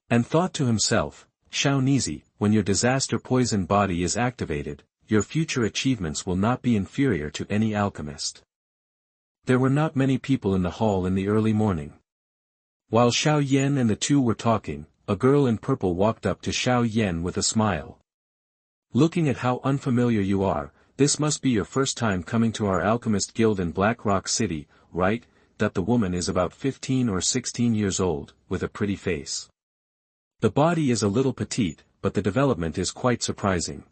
And thought to himself, "Xiao Nizi, when your disaster poison body is activated, your future achievements will not be inferior to any alchemist." There were not many people in the hall in the early morning. While Xiao Yan and the 2 were talking, a girl in purple walked up to Xiao Yan with a smile. "Looking at how unfamiliar you are, this must be your first time coming to our Alchemist Guild in Black Rock City, right?" That the woman is about 15 or 16 years old, with a pretty face. The body is a little petite, but the development is quite surprising.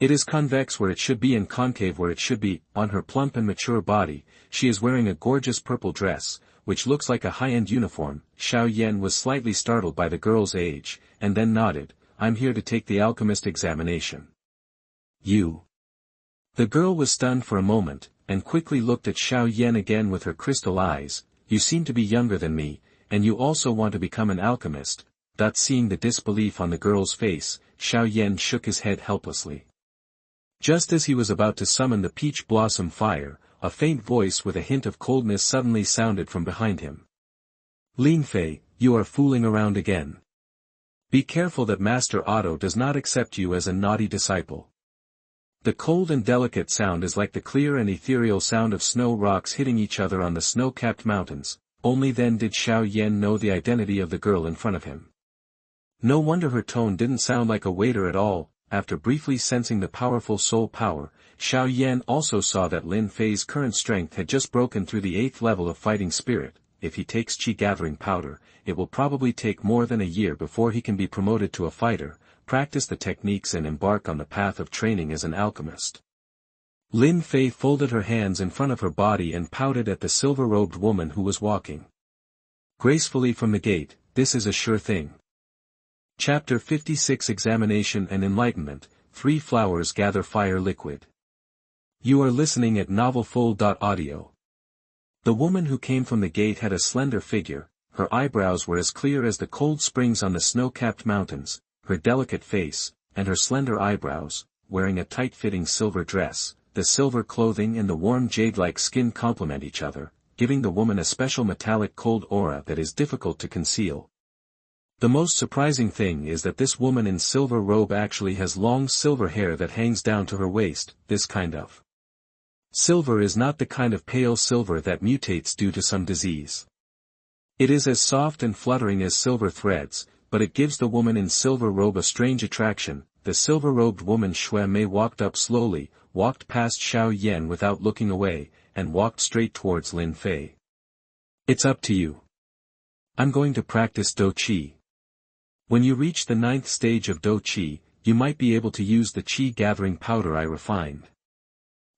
It is convex where it should be and concave where it should be. On her plump and mature body, she is wearing a gorgeous purple dress, which looks like a high-end uniform. Xiao Yan was slightly startled by the girl's age, and then nodded. "I'm here to take the alchemist examination." "You?" The girl was stunned for a moment, and quickly looked at Xiao Yan again with her crystal eyes. "You seem to be younger than me, and you also want to become an alchemist." That seeing the disbelief on the girl's face, Xiao Yan shook his head helplessly. Just as he was about to summon the peach blossom fire, a faint voice with a hint of coldness suddenly sounded from behind him. "Lin Fei, you are fooling around again. Be careful that Master Otto does not accept you as a naughty disciple." The cold and delicate sound is like the clear and ethereal sound of snow rocks hitting each other on the snow-capped mountains. only then did Xiao Yan know the identity of the girl in front of him. No wonder her tone didn't sound like a waiter at all. After briefly sensing the powerful soul power, Xiao Yan also saw that Lin Fei's current strength had just broken through the 8th level of fighting spirit. If he takes Qi gathering powder, it will probably take more than a year before he can be promoted to a fighter, practice the techniques and embark on the path of training as an alchemist. Lin Fei folded her hands in front of her body and pouted at the silver-robed woman who was walking gracefully from the gate. This is a sure thing. Chapter 56 Examination and Enlightenment, 3 Flowers Gather Fire Liquid. You are listening at novelfull.audio. The woman who came from the gate had a slender figure, her eyebrows were as clear as the cold springs on the snow-capped mountains, her delicate face, and her slender eyebrows, wearing a tight-fitting silver dress. The silver clothing and the warm jade-like skin complement each other, giving the woman a special metallic cold aura that is difficult to conceal. The most surprising thing is that this woman in silver robe actually has long silver hair that hangs down to her waist. This kind of silver is not the kind of pale silver that mutates due to some disease. It is as soft and fluttering as silver threads, but it gives the woman in silver robe a strange attraction. The silver-robed woman Xue Mei walked up slowly, walked past Xiao Yan without looking away, and walked straight towards Lin Fei. It's up to you. I'm going to practice Dou Qi. When you reach the 9th stage of Dou Qi, you might be able to use the Qi gathering powder I refined.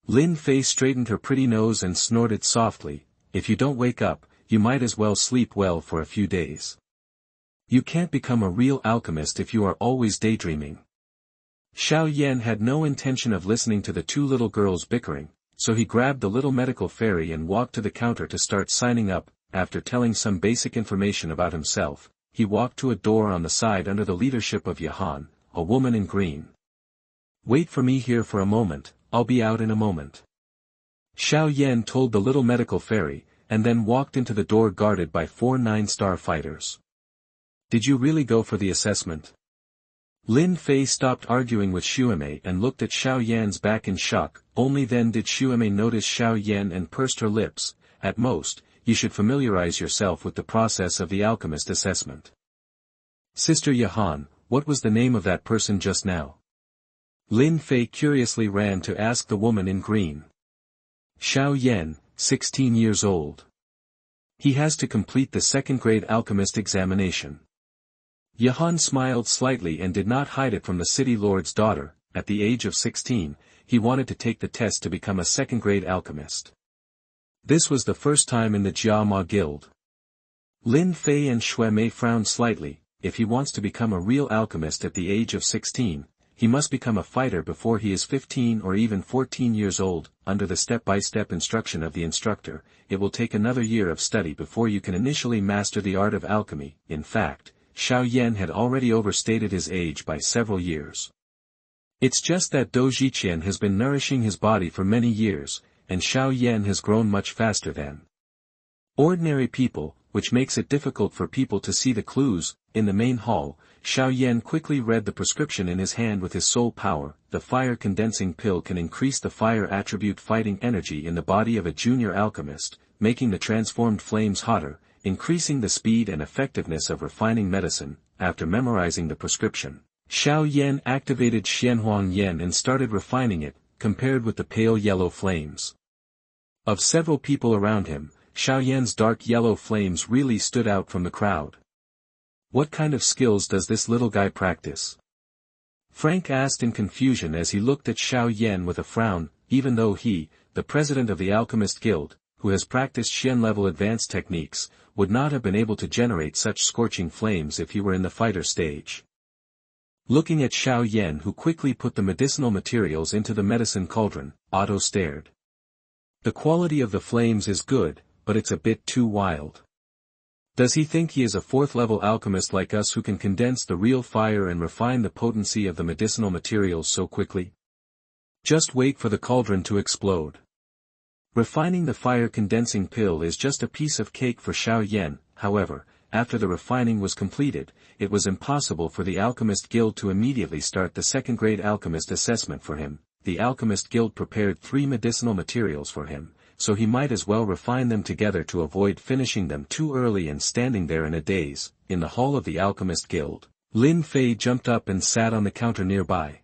Lin Fei straightened her pretty nose and snorted softly. If you don't wake up, you might as well sleep well for a few days. You can't become a real alchemist if you are always daydreaming. Xiao Yan had no intention of listening to the 2 little girls bickering, so he grabbed the little medical fairy and walked to the counter to start signing up. After telling some basic information about himself, he walked to a door on the side under the leadership of Yahan, a woman in green. Wait for me here for a moment, I'll be out in a moment. Xiao Yan told the little medical fairy, and then walked into the door guarded by 4 9-star fighters. Did you really go for the assessment? Lin Fei stopped arguing with Xuemei and looked at Xiao Yan's back in shock. Only then did Xuemei notice Xiao Yan and pursed her lips. At most, you should familiarize yourself with the process of the alchemist assessment. Sister Yahan, what was the name of that person just now? Lin Fei curiously ran to ask the woman in green. Xiao Yan, 16 years old. He has to complete the 2nd-grade alchemist examination. Yahan smiled slightly and did not hide it from the city lord's daughter. At the age of 16, he wanted to take the test to become a 2nd-grade alchemist. This was the first time in the Jiama Guild. Lin Fei and Xue Mei frowned slightly. If he wants to become a real alchemist at the age of 16, he must become a fighter before he is 15 or even 14 years old. Under the step-by-step instruction of the instructor, it will take another year of study before you can initially master the art of alchemy. In fact, Xiao Yan had already overstated his age by several years. It's just that Dou Zhi Qi has been nourishing his body for many years, and Xiao Yan has grown much faster than ordinary people, which makes it difficult for people to see the clues. In the main hall, Xiao Yan quickly read the prescription in his hand with his soul power. The fire-condensing pill can increase the fire attribute fighting energy in the body of a junior alchemist, making the transformed flames hotter, increasing the speed and effectiveness of refining medicine. After memorizing the prescription, Xiao Yan activated Xianhuang Yan and started refining it, compared with the pale yellow flames of several people around him. Xiao Yan's dark yellow flames really stood out from the crowd. What kind of skills does this little guy practice? Frank asked in confusion as he looked at Xiao Yan with a frown. Even though he, the president of the Alchemist Guild, who has practiced Xian-level advanced techniques, would not have been able to generate such scorching flames if he were in the fighter stage. Looking at Xiao Yan, who quickly put the medicinal materials into the medicine cauldron, Otto stared. The quality of the flames is good, but it's a bit too wild. Does he think he is a 4th-level alchemist like us who can condense the real fire and refine the potency of the medicinal materials so quickly? Just wait for the cauldron to explode. Refining the fire-condensing pill is just a piece of cake for Xiao Yan. However, after the refining was completed, it was impossible for the Alchemist Guild to immediately start the 2nd-grade alchemist assessment for him. The Alchemist Guild prepared 3 medicinal materials for him, so he might as well refine them together to avoid finishing them too early and standing there in a daze. In the hall of the Alchemist Guild, Lin Fei jumped up and sat on the counter nearby.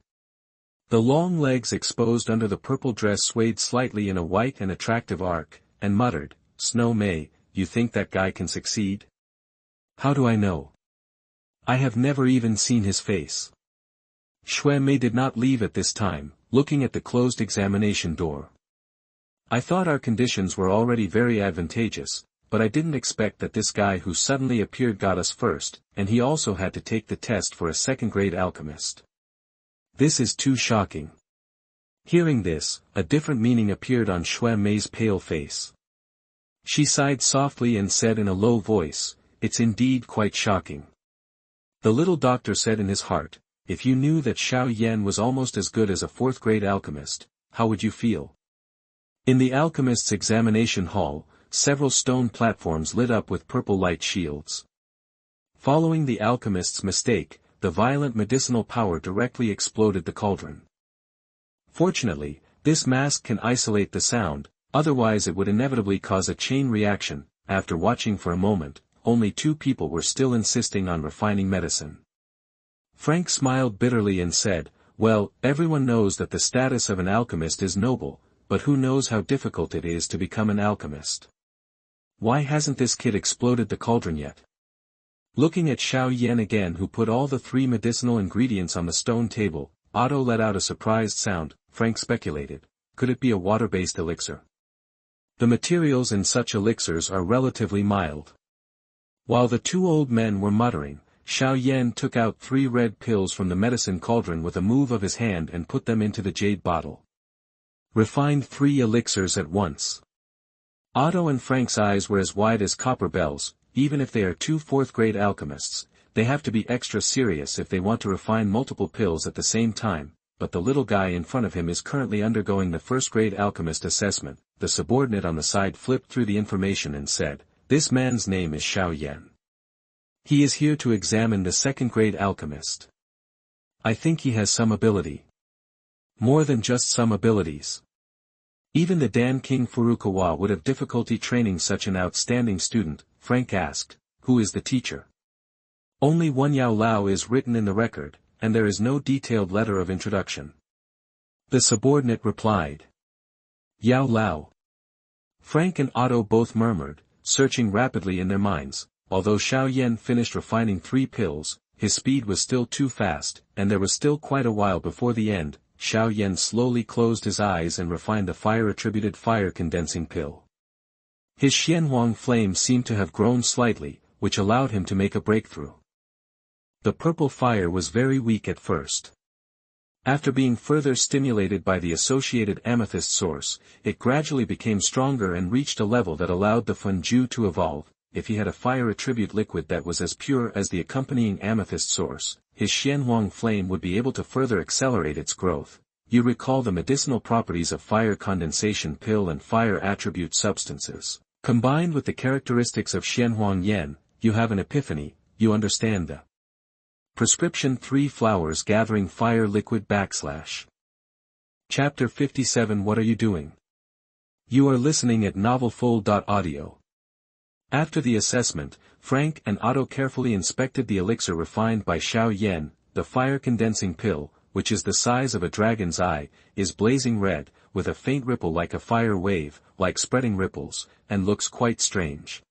The long legs exposed under the purple dress swayed slightly in a white and attractive arc, and muttered, "Snow May, you think that guy can succeed?" "How do I know? I have never even seen his face." Xue Mei did not leave at this time, looking at the closed examination door. "I thought our conditions were already very advantageous, but I didn't expect that this guy who suddenly appeared got us first, and he also had to take the test for a second-grade alchemist. This is too shocking." Hearing this, a different meaning appeared on Xue Mei's pale face. She sighed softly and said in a low voice, "It's indeed quite shocking." The little doctor said in his heart, "If you knew that Xiao Yan was almost as good as a fourth-grade alchemist, how would you feel?" In the alchemist's examination hall, several stone platforms lit up with purple light shields. Following the alchemist's mistake, the violent medicinal power directly exploded the cauldron. Fortunately, this mask can isolate the sound, otherwise it would inevitably cause a chain reaction. After watching for a moment, only 2 people were still insisting on refining medicine. Frank smiled bitterly and said, "Well, everyone knows that the status of an alchemist is noble, but who knows how difficult it is to become an alchemist? Why hasn't this kid exploded the cauldron yet?" Looking at Xiao Yan again, who put all the 3 medicinal ingredients on the stone table, Otto let out a surprised sound. Frank speculated, could it be a water-based elixir? The materials in such elixirs are relatively mild. While the 2 old men were muttering, Xiao Yan took out 3 red pills from the medicine cauldron with a move of his hand and put them into the jade bottle. Refined 3 elixirs at once. Otto and Frank's eyes were as wide as copper bells. Even if they are 2 fourth-grade alchemists, they have to be extra serious if they want to refine multiple pills at the same time, but the little guy in front of him is currently undergoing the first-grade alchemist assessment. The subordinate on the side flipped through the information and said, "This man's name is Xiao Yan. He is here to examine the second-grade alchemist. I think he has some ability. More than just some abilities. Even the Dan King Furukawa would have difficulty training such an outstanding student." Frank asked, "Who is the teacher?" "Only one Yao Lao is written in the record, and there is no detailed letter of introduction." The subordinate replied. "Yao Lao." Frank and Otto both murmured, searching rapidly in their minds. Although Xiao Yan finished refining 3 pills, his speed was still too fast, and there was still quite a while before the end. Xiao Yan slowly closed his eyes and refined the fire-attributed fire-condensing pill. His Xianhuang flame seemed to have grown slightly, which allowed him to make a breakthrough. The purple fire was very weak at first. After being further stimulated by the associated amethyst source, it gradually became stronger and reached a level that allowed the Funju to evolve. If he had a fire attribute liquid that was as pure as the accompanying amethyst source, his Xianhuang flame would be able to further accelerate its growth. You recall the medicinal properties of fire condensation pill and fire attribute substances. Combined with the characteristics of Xianhuang Yan, you have an epiphany. You understand the prescription 3 flowers gathering fire liquid / Chapter 57. What are you doing? You are listening at novelfull.audio. After the assessment, Frank and Otto carefully inspected the elixir refined by Xiao Yan. The fire-condensing pill, which is the size of a dragon's eye, is blazing red, with a faint ripple like a fire wave, like spreading ripples, and looks quite strange.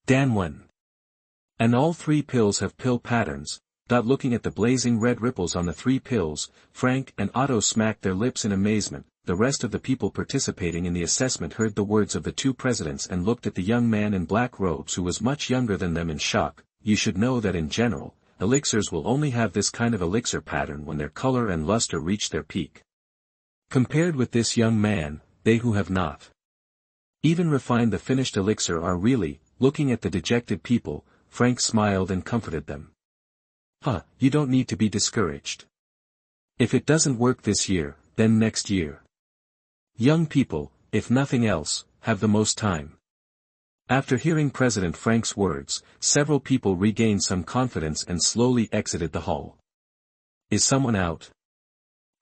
Danwen. And all 3 pills have pill patterns. Looking at the blazing red ripples on the 3 pills, Frank and Otto smacked their lips in amazement. The rest of the people participating in the assessment heard the words of the 2 presidents and looked at the young man in black robes who was much younger than them in shock. You should know that in general, elixirs will only have this kind of elixir pattern when their color and luster reach their peak. Compared with this young man, they who have not even refined the finished elixir are really, looking at the dejected people, Frank smiled and comforted them. You don't need to be discouraged. If it doesn't work this year, then next year. Young people, if nothing else, have the most time. After hearing President Frank's words, several people regained some confidence and slowly exited the hall. Is someone out?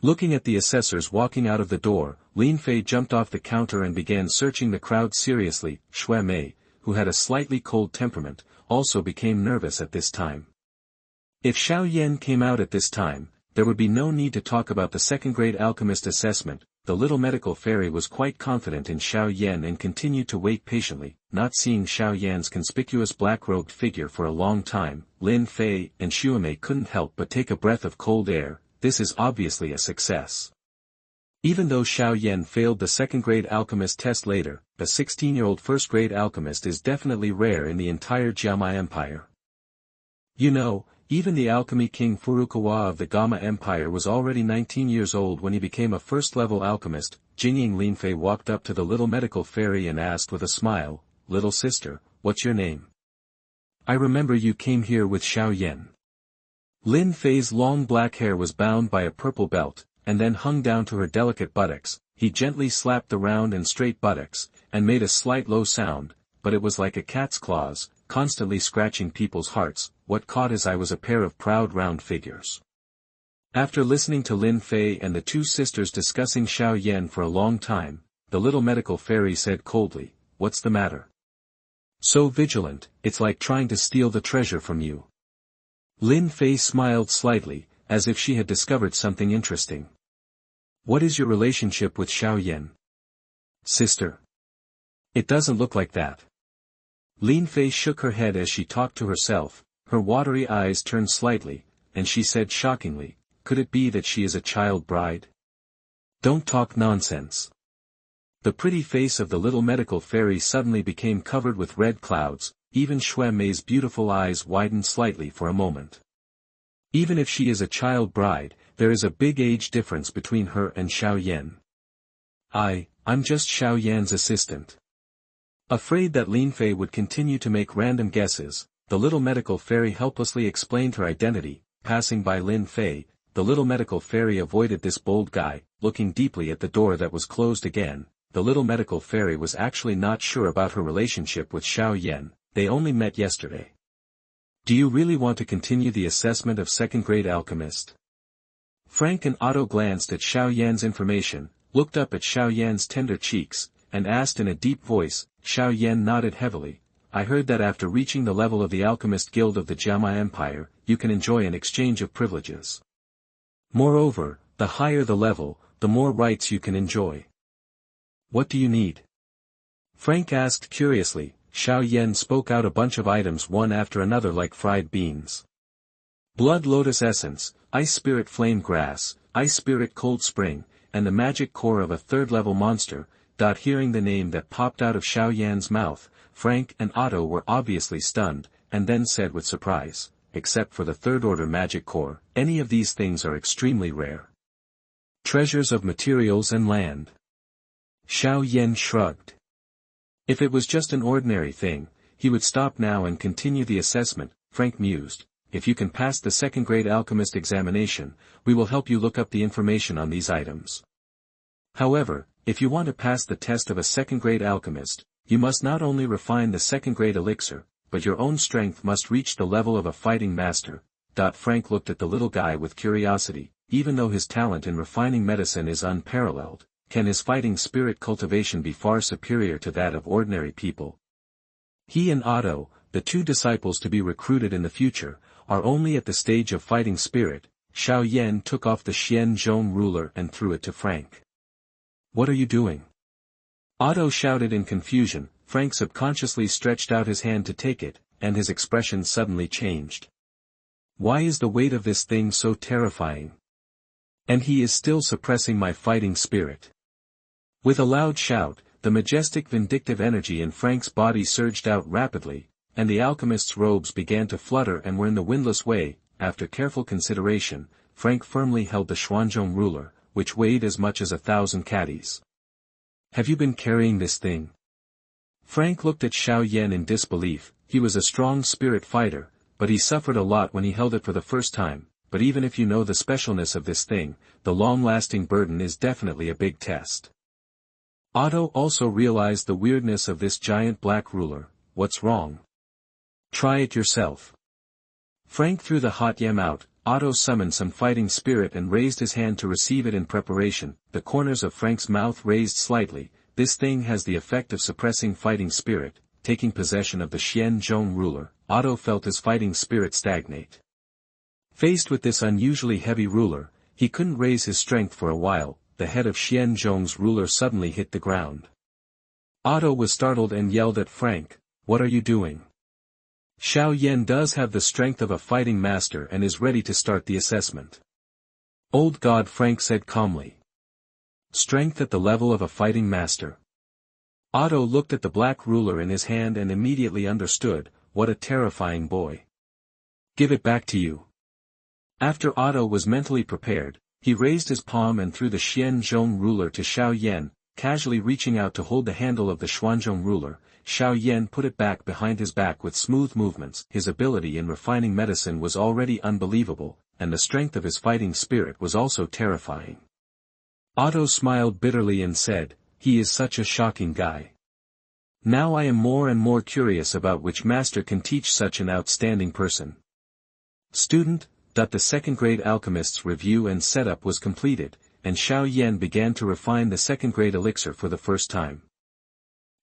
Looking at the assessors walking out of the door, Lin Fei jumped off the counter and began searching the crowd seriously. Xue Mei, who had a slightly cold temperament, also became nervous at this time. If Xiao Yan came out at this time, there would be no need to talk about the second-grade alchemist assessment. The little medical fairy was quite confident in Xiao Yan and continued to wait patiently, not seeing Xiao Yan's conspicuous black-robed figure for a long time. Lin Fei and Xue Mei couldn't help but take a breath of cold air. This is obviously a success. Even though Xiao Yan failed the second-grade alchemist test later, a 16-year-old first-grade alchemist is definitely rare in the entire Jiamai Empire. You know, even the alchemy king Furukawa of the Gama Empire was already 19 years old when he became a first-level alchemist. Jingying Linfei walked up to the little medical fairy and asked with a smile, "Little sister, what's your name? I remember you came here with Xiao Yan." Lin Fei's long black hair was bound by a purple belt, and then hung down to her delicate buttocks. He gently slapped the round and straight buttocks, and made a slight low sound, but it was like a cat's claws, constantly scratching people's hearts. What caught his eye was a pair of proud round figures. After listening to Lin Fei and the two sisters discussing Xiao Yan for a long time, the little medical fairy said coldly, "What's the matter? So vigilant, it's like trying to steal the treasure from you." Lin Fei smiled slightly, as if she had discovered something interesting. "What is your relationship with Xiao Yan? Sister? It doesn't look like that." Lin Fei shook her head as she talked to herself, her watery eyes turned slightly, and she said shockingly, "Could it be that she is a child bride? Don't talk nonsense." The pretty face of the little medical fairy suddenly became covered with red clouds. Even Xue Mei's beautiful eyes widened slightly for a moment. Even if she is a child bride, there is a big age difference between her and Xiao Yan. I'm just Xiao Yan's assistant." Afraid that Lin Fei would continue to make random guesses, the little medical fairy helplessly explained her identity. Passing by Lin Fei, the little medical fairy avoided this bold guy. Looking deeply at the door that was closed again, the little medical fairy was actually not sure about her relationship with Xiao Yan. They only met yesterday. "Do you really want to continue the assessment of second-grade alchemist?" Frank and Otto glanced at Xiao Yan's information, looked up at Xiao Yan's tender cheeks, and asked in a deep voice. Xiao Yan nodded heavily. "I heard that after reaching the level of the Alchemist Guild of the Jiamai Empire, you can enjoy an exchange of privileges. Moreover, the higher the level, the more rights you can enjoy." "What do you need?" Frank asked curiously. Xiao Yan spoke out a bunch of items one after another like fried beans. Blood lotus essence, ice spirit flame grass, ice spirit cold spring, and the magic core of a third-level monster. Hearing the name that popped out of Xiao Yan's mouth, Frank and Otto were obviously stunned, and then said with surprise, "Except for the third-order magic core, any of these things are extremely rare. Treasures of materials and land." Xiao Yan shrugged. If it was just an ordinary thing, he would stop now and continue the assessment. Frank mused, "If you can pass the second-grade alchemist examination, we will help you look up the information on these items. However, if you want to pass the test of a second-grade alchemist, you must not only refine the second-grade elixir, but your own strength must reach the level of a fighting master." Frank looked at the little guy with curiosity. Even though his talent in refining medicine is unparalleled, can his fighting spirit cultivation be far superior to that of ordinary people? He and Otto, the two disciples to be recruited in the future, are only at the stage of fighting spirit. Xiao Yan took off the Xian Zhong ruler and threw it to Frank. "What are you doing?" Otto shouted in confusion. Frank subconsciously stretched out his hand to take it, and his expression suddenly changed. "Why is the weight of this thing so terrifying? And he is still suppressing my fighting spirit." With a loud shout, the majestic vindictive energy in Frank's body surged out rapidly, and the alchemist's robes began to flutter and were in the windless way. After careful consideration, Frank firmly held the Xuanzhong ruler, which weighed as much as 1,000 caddies. "Have you been carrying this thing?" Frank looked at Xiao Yan in disbelief. He was a strong spirit fighter, but he suffered a lot when he held it for the first time. But even if you know the specialness of this thing, the long-lasting burden is definitely a big test. Otto also realized the weirdness of this giant black ruler. "What's wrong? Try it yourself." Frank threw the hot yam out. Otto summoned some fighting spirit and raised his hand to receive it in preparation. The corners of Frank's mouth raised slightly. This thing has the effect of suppressing fighting spirit. Taking possession of the Xianzhong ruler, Otto felt his fighting spirit stagnate. Faced with this unusually heavy ruler, he couldn't raise his strength for a while. The head of Xianzhong's ruler suddenly hit the ground. Otto was startled and yelled at Frank, "What are you doing?" Xiao Yan does have the strength of a fighting master and is ready to start the assessment. Old God, Frank said calmly. Strength at the level of a fighting master. Otto looked at the black ruler in his hand and immediately understood, what a terrifying boy. Give it back to you. After Otto was mentally prepared, he raised his palm and threw the Xianzhong ruler to Xiao Yan, casually reaching out to hold the handle of the Xuanzhong ruler. Xiao Yan put it back behind his back with smooth movements. His ability in refining medicine was already unbelievable, and the strength of his fighting spirit was also terrifying. Otto smiled bitterly and said, "He is such a shocking guy. Now I am more and more curious about which master can teach such an outstanding person." Student. The second-grade alchemist's review and setup was completed, and Xiao Yan began to refine the second-grade elixir for the first time.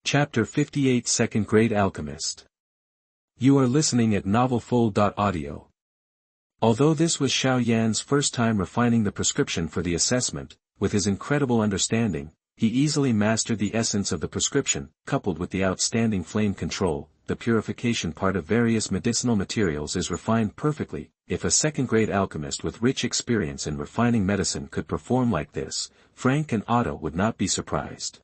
Chapter 58 Second-grade Alchemist. You are listening at novelfull.audio. Although this was Xiao Yan's first time refining the prescription for the assessment, with his incredible understanding, he easily mastered the essence of the prescription, coupled with the outstanding flame control. The purification part of various medicinal materials is refined perfectly. If a second-grade alchemist with rich experience in refining medicine could perform like this, Frank and Otto would not be surprised.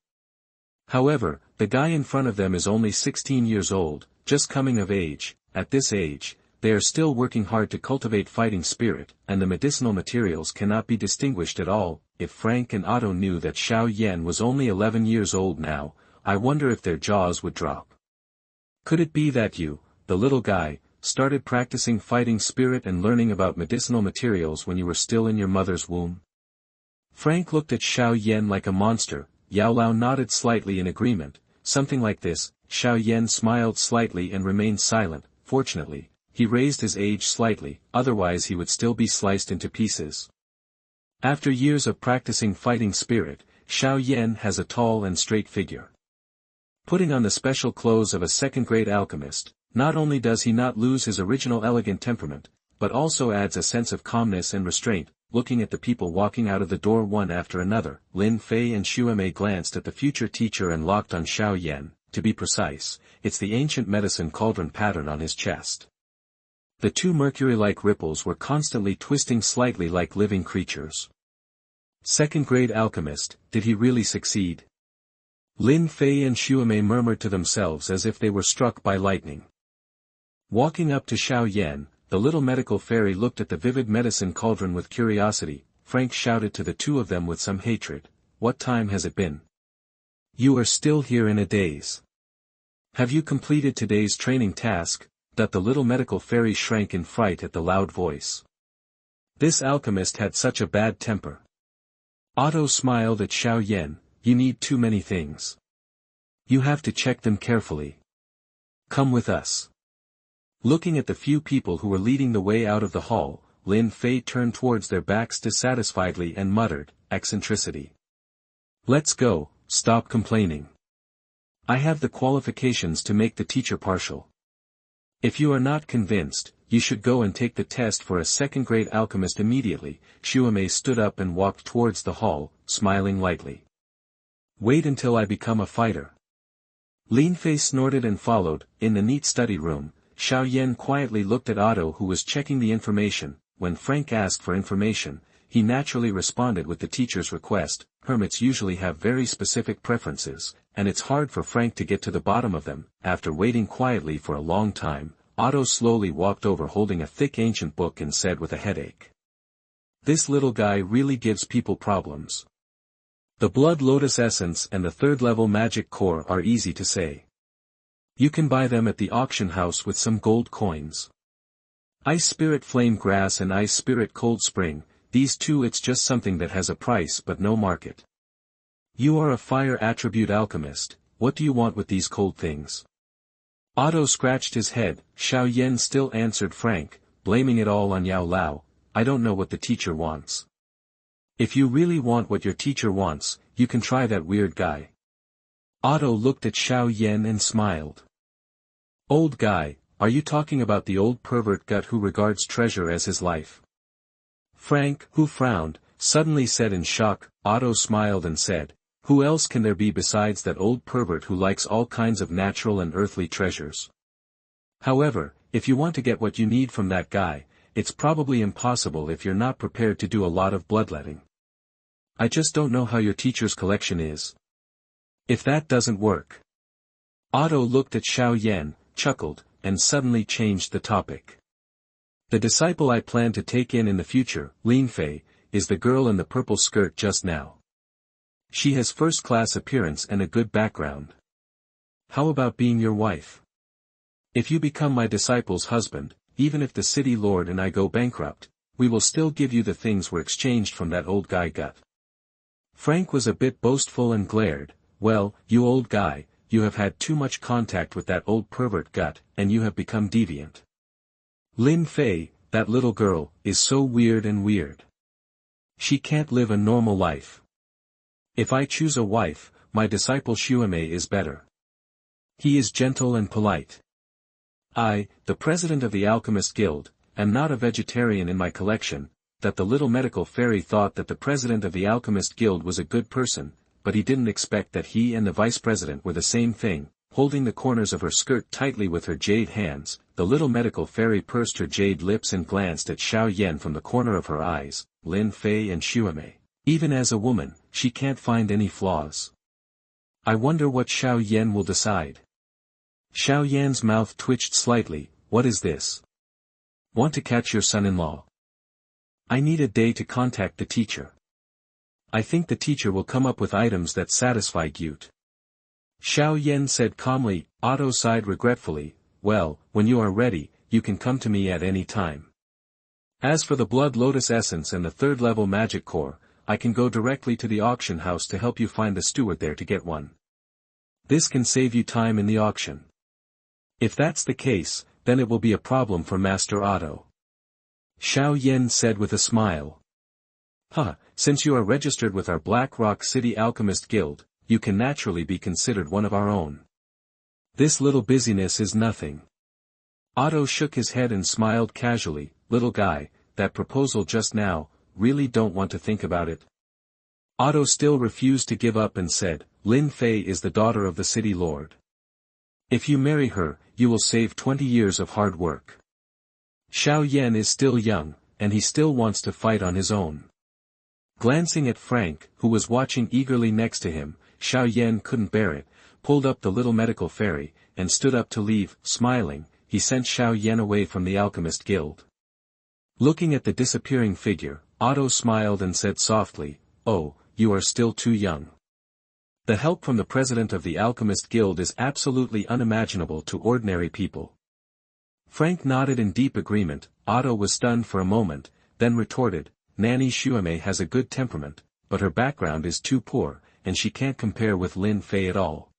However, the guy in front of them is only 16 years old, just coming of age. At this age, they are still working hard to cultivate fighting spirit, and the medicinal materials cannot be distinguished at all. If Frank and Otto knew that Xiao Yan was only 11 years old now, I wonder if their jaws would drop. Could it be that you, the little guy, started practicing fighting spirit and learning about medicinal materials when you were still in your mother's womb? Frank looked at Xiao Yan like a monster. Yao Lao nodded slightly in agreement. Something like this. Xiao Yan smiled slightly and remained silent. Fortunately, he raised his age slightly, otherwise he would still be sliced into pieces. After years of practicing fighting spirit, Xiao Yan has a tall and straight figure. Putting on the special clothes of a second-grade alchemist, not only does he not lose his original elegant temperament, but also adds a sense of calmness and restraint. Looking at the people walking out of the door one after another, Lin Fei and Xuemei glanced at the future teacher and locked on Xiao Yan. To be precise, it's the ancient medicine cauldron pattern on his chest. The two mercury-like ripples were constantly twisting slightly like living creatures. Second-grade alchemist, did he really succeed? Lin Fei and Xuemei murmured to themselves as if they were struck by lightning. Walking up to Xiao Yan, the little medical fairy looked at the vivid medicine cauldron with curiosity. Frank shouted to the two of them with some hatred, "What time has it been? You are still here in a daze. Have you completed today's training task?" The little medical fairy shrank in fright at the loud voice. This alchemist had such a bad temper. Otto smiled at Xiao Yan. "You need too many things. You have to check them carefully. Come with us." Looking at the few people who were leading the way out of the hall, Lin Fei turned towards their backs dissatisfiedly and muttered, "Eccentricity. Let's go, stop complaining. I have the qualifications to make the teacher partial. If you are not convinced, you should go and take the test for a second-grade alchemist immediately." Xuemei stood up and walked towards the hall, smiling lightly. "Wait until I become a fighter." Lin Fei snorted and followed. In the neat study room, Xiao Yan quietly looked at Otto, who was checking the information. When Frank asked for information, he naturally responded with the teacher's request. Hermits usually have very specific preferences, and it's hard for Frank to get to the bottom of them. After waiting quietly for a long time, Otto slowly walked over holding a thick ancient book and said with a headache, "This little guy really gives people problems." The Blood Lotus Essence and the third-level magic core are easy to say. You can buy them at the auction house with some gold coins. Ice Spirit Flame Grass and Ice Spirit Cold Spring, these two, it's just something that has a price but no market. You are a fire attribute alchemist, what do you want with these cold things? Otto scratched his head. Xiao Yan still answered Frank, blaming it all on Yao Lao. I don't know what the teacher wants. If you really want what your teacher wants, you can try that weird guy. Otto looked at Xiao Yan and smiled. Old guy, are you talking about the old pervert gut who regards treasure as his life? Frank, who frowned, suddenly said in shock. Otto smiled and said, who else can there be besides that old pervert who likes all kinds of natural and earthly treasures? However, if you want to get what you need from that guy, it's probably impossible if you're not prepared to do a lot of bloodletting. I just don't know how your teacher's collection is. If that doesn't work. Otto looked at Xiao Yan, chuckled, and suddenly changed the topic. The disciple I plan to take in the future, Lin Fei, is the girl in the purple skirt just now. She has first-class appearance and a good background. How about being your wife? If you become my disciple's husband, even if the city lord and I go bankrupt, we will still give you the things we're exchanged from that old guy gut. Frank was a bit boastful and glared. Well, you old guy, you have had too much contact with that old pervert gut, and you have become deviant. Lin Fei, that little girl, is so weird and weird. She can't live a normal life. If I choose a wife, my disciple Xuemei is better. He is gentle and polite. I, the president of the Alchemist Guild, am not a vegetarian in my collection. That the little medical fairy thought that the president of the Alchemist Guild was a good person, but he didn't expect that he and the vice president were the same thing. Holding the corners of her skirt tightly with her jade hands, the little medical fairy pursed her jade lips and glanced at Xiao Yan from the corner of her eyes. Lin Fei and Xuemei. Even as a woman, she can't find any flaws. I wonder what Xiao Yan will decide. Xiao Yan's mouth twitched slightly. What is this? Want to catch your son-in-law? I need a day to contact the teacher. I think the teacher will come up with items that satisfy Gyut. Xiao Yan said calmly. Otto sighed regretfully. Well, when you are ready, you can come to me at any time. As for the blood lotus essence and the third-level magic core, I can go directly to the auction house to help you find the steward there to get one. This can save you time in the auction. If that's the case, then it will be a problem for Master Otto. Xiao Yan said with a smile. Since you are registered with our Black Rock City Alchemist Guild, you can naturally be considered one of our own. This little busyness is nothing. Otto shook his head and smiled casually. Little guy, that proposal just now, really don't want to think about it. Otto still refused to give up and said, Lin Fei is the daughter of the city lord. If you marry her, you will save 20 years of hard work. Xiao Yan is still young, and he still wants to fight on his own. Glancing at Frank, who was watching eagerly next to him, Xiao Yan couldn't bear it, pulled up the little medical fairy, and stood up to leave. Smiling, he sent Xiao Yan away from the Alchemist Guild. Looking at the disappearing figure, Otto smiled and said softly, Oh, you are still too young. The help from the president of the Alchemist Guild is absolutely unimaginable to ordinary people. Frank nodded in deep agreement. Otto was stunned for a moment, then retorted, Nanny Xuemei has a good temperament, but her background is too poor, and she can't compare with Lin Fei at all.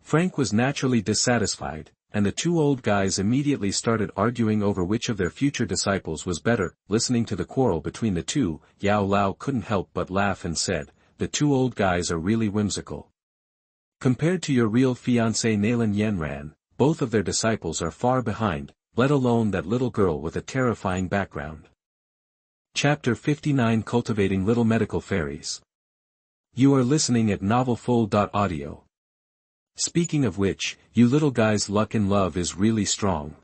Frank was naturally dissatisfied, and the two old guys immediately started arguing over which of their future disciples was better. Listening to the quarrel between the two, Yao Lao couldn't help but laugh and said, the two old guys are really whimsical. Compared to your real fiancé Nalan Yanran, both of their disciples are far behind, let alone that little girl with a terrifying background. Chapter 59 Cultivating Little Medical Fairies. You are listening at novelfull.audio. Speaking of which, you little guys' luck in love is really strong.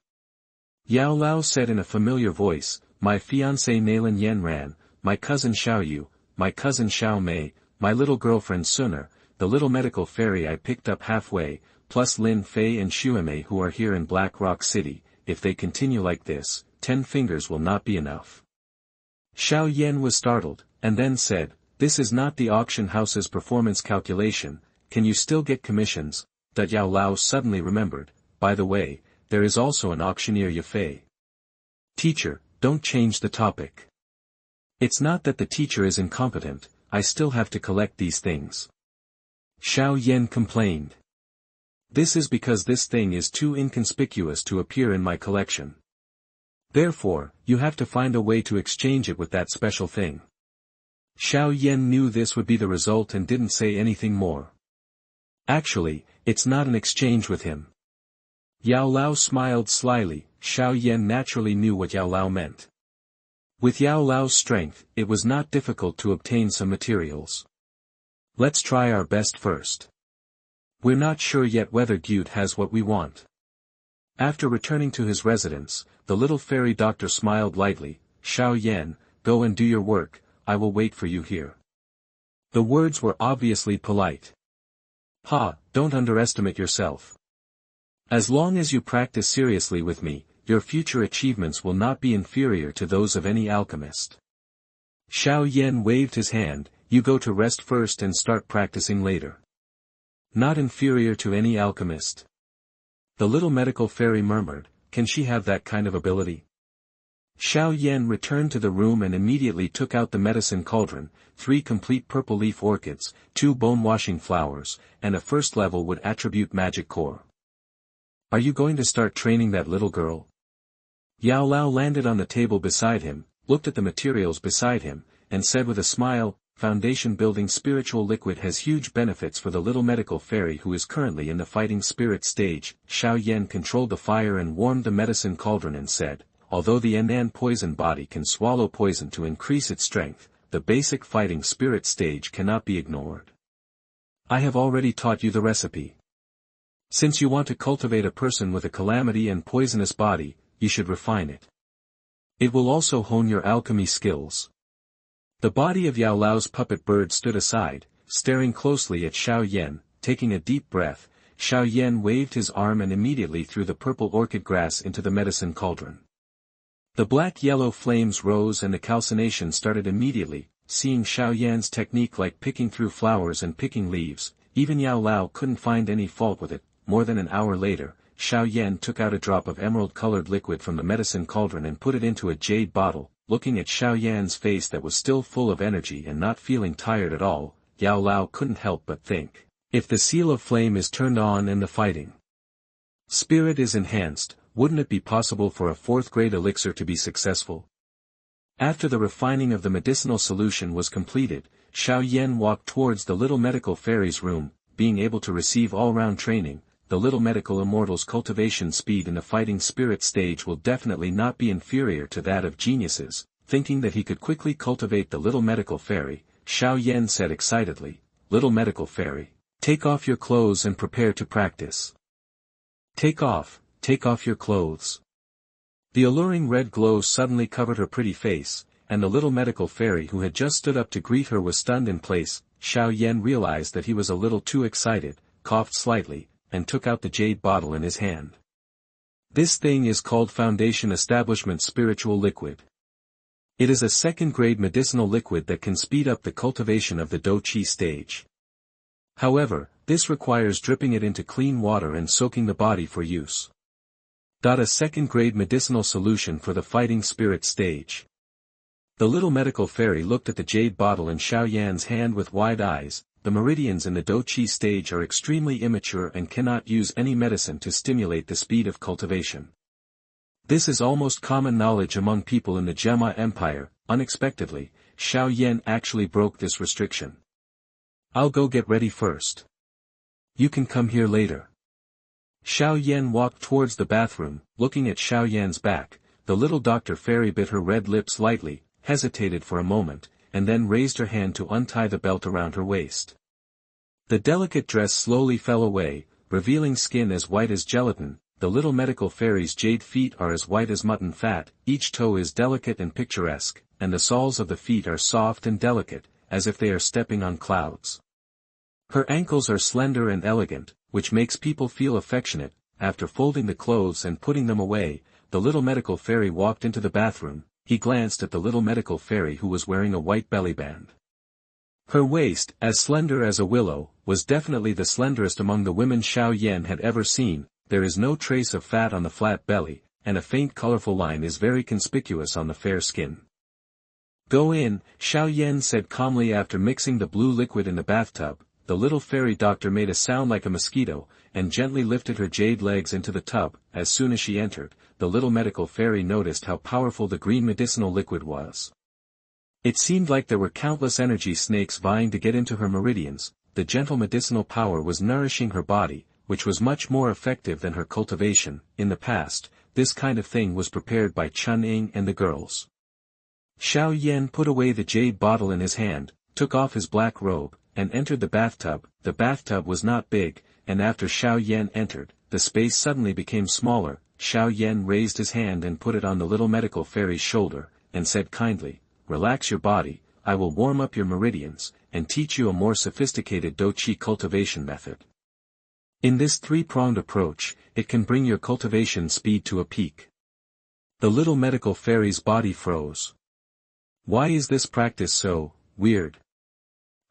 Yao Lao said in a familiar voice, my fiancé Nalan Yanran, my cousin Xiao Yu, my cousin Xiao Mei, my little girlfriend Suner, the little medical fairy I picked up halfway, plus Lin Fei and Xuemei who are here in Black Rock City. If they continue like this, 10 fingers will not be enough. Xiao Yan was startled, and then said, this is not the auction house's performance calculation. Can you still get commissions? That Yao Lao suddenly remembered, by the way, there is also an auctioneer Yafei. Teacher, don't change the topic. It's not that the teacher is incompetent, I still have to collect these things. Xiao Yan complained. This is because this thing is too inconspicuous to appear in my collection. Therefore, you have to find a way to exchange it with that special thing. Xiao Yan knew this would be the result and didn't say anything more. Actually, it's not an exchange with him. Yao Lao smiled slyly. Xiao Yan naturally knew what Yao Lao meant. With Yao Lao's strength, it was not difficult to obtain some materials. Let's try our best first. We're not sure yet whether Gyut has what we want. After returning to his residence, the little fairy doctor smiled lightly. Xiao Yan, go and do your work, I will wait for you here. The words were obviously polite. Ha, don't underestimate yourself. As long as you practice seriously with me, your future achievements will not be inferior to those of any alchemist. Xiao Yan waved his hand. You go to rest first and start practicing later. Not inferior to any alchemist. The little medical fairy murmured, can she have that kind of ability? Xiao Yan returned to the room and immediately took out the medicine cauldron, 3 complete purple leaf orchids, 2 bone-washing flowers, and a first-level wood attribute magic core. Are you going to start training that little girl? Yao Lao landed on the table beside him, looked at the materials beside him, and said with a smile, foundation-building spiritual liquid has huge benefits for the little medical fairy who is currently in the fighting spirit stage. Xiao Yan controlled the fire and warmed the medicine cauldron and said, although the Enan poison body can swallow poison to increase its strength, the basic fighting spirit stage cannot be ignored. I have already taught you the recipe. Since you want to cultivate a person with a calamity and poisonous body, you should refine it. It will also hone your alchemy skills. The body of Yao Lao's puppet bird stood aside, staring closely at Xiao Yan. Taking a deep breath, Xiao Yan waved his arm and immediately threw the purple orchid grass into the medicine cauldron. The black-yellow flames rose and the calcination started immediately. Seeing Xiao Yan's technique like picking through flowers and picking leaves, even Yao Lao couldn't find any fault with it. More than an hour later, Xiao Yan took out a drop of emerald-colored liquid from the medicine cauldron and put it into a jade bottle. Looking at Xiao Yan's face that was still full of energy and not feeling tired at all, Yao Lao couldn't help but think, if the seal of flame is turned on and the fighting spirit is enhanced, wouldn't it be possible for a 4th-grade elixir to be successful? After the refining of the medicinal solution was completed, Xiao Yan walked towards the little medical fairy's room. Being able to receive all-round training, the little medical immortal's cultivation speed in the fighting spirit stage will definitely not be inferior to that of geniuses. Thinking that he could quickly cultivate the little medical fairy, Xiao Yan said excitedly, little medical fairy, take off your clothes and prepare to practice. Take off your clothes. The alluring red glow suddenly covered her pretty face, and the little medical fairy who had just stood up to greet her was stunned in place. Xiao Yan realized that he was a little too excited, coughed slightly, and took out the jade bottle in his hand. This thing is called Foundation Establishment Spiritual Liquid. It is a 2nd-grade medicinal liquid that can speed up the cultivation of the Dou Qi stage. However, this requires dripping it into clean water and soaking the body for use. A 2nd-grade medicinal solution for the fighting spirit stage. The little medical fairy looked at the jade bottle in Xiao Yan's hand with wide eyes. The meridians in the Dou Qi stage are extremely immature and cannot use any medicine to stimulate the speed of cultivation. This is almost common knowledge among people in the Gemma Empire. Unexpectedly, Xiao Yan actually broke this restriction. I'll go get ready first. You can come here later. Xiao Yan walked towards the bathroom. Looking at Xiao Yan's back, the little doctor fairy bit her red lips lightly, hesitated for a moment, and then raised her hand to untie the belt around her waist. The delicate dress slowly fell away, revealing skin as white as gelatin. The little medical fairy's jade feet are as white as mutton fat, each toe is delicate and picturesque, and the soles of the feet are soft and delicate, as if they are stepping on clouds. Her ankles are slender and elegant, which makes people feel affectionate. After folding the clothes and putting them away, the little medical fairy walked into the bathroom. He glanced at the little medical fairy who was wearing a white bellyband. Her waist, as slender as a willow, was definitely the slenderest among the women Xiao Yan had ever seen. There is no trace of fat on the flat belly, and a faint colorful line is very conspicuous on the fair skin. Go in, Xiao Yan said calmly after mixing the blue liquid in the bathtub. the little fairy doctor made a sound like a mosquito, and gently lifted her jade legs into the tub. As soon as she entered, the little medical fairy noticed how powerful the green medicinal liquid was. It seemed like there were countless energy snakes vying to get into her meridians. The gentle medicinal power was nourishing her body, which was much more effective than her cultivation. In the past, this kind of thing was prepared by Chun-Ing and the girls. Xiao Yan put away the jade bottle in his hand, took off his black robe, and entered the bathtub. The bathtub was not big, and after Xiao Yan entered, the space suddenly became smaller. Xiao Yan raised his hand and put it on the little medical fairy's shoulder, and said kindly, "Relax your body, I will warm up your meridians, and teach you a more sophisticated Dou Qi cultivation method. In this three-pronged approach, it can bring your cultivation speed to a peak." The little medical fairy's body froze. Why is this practice so weird?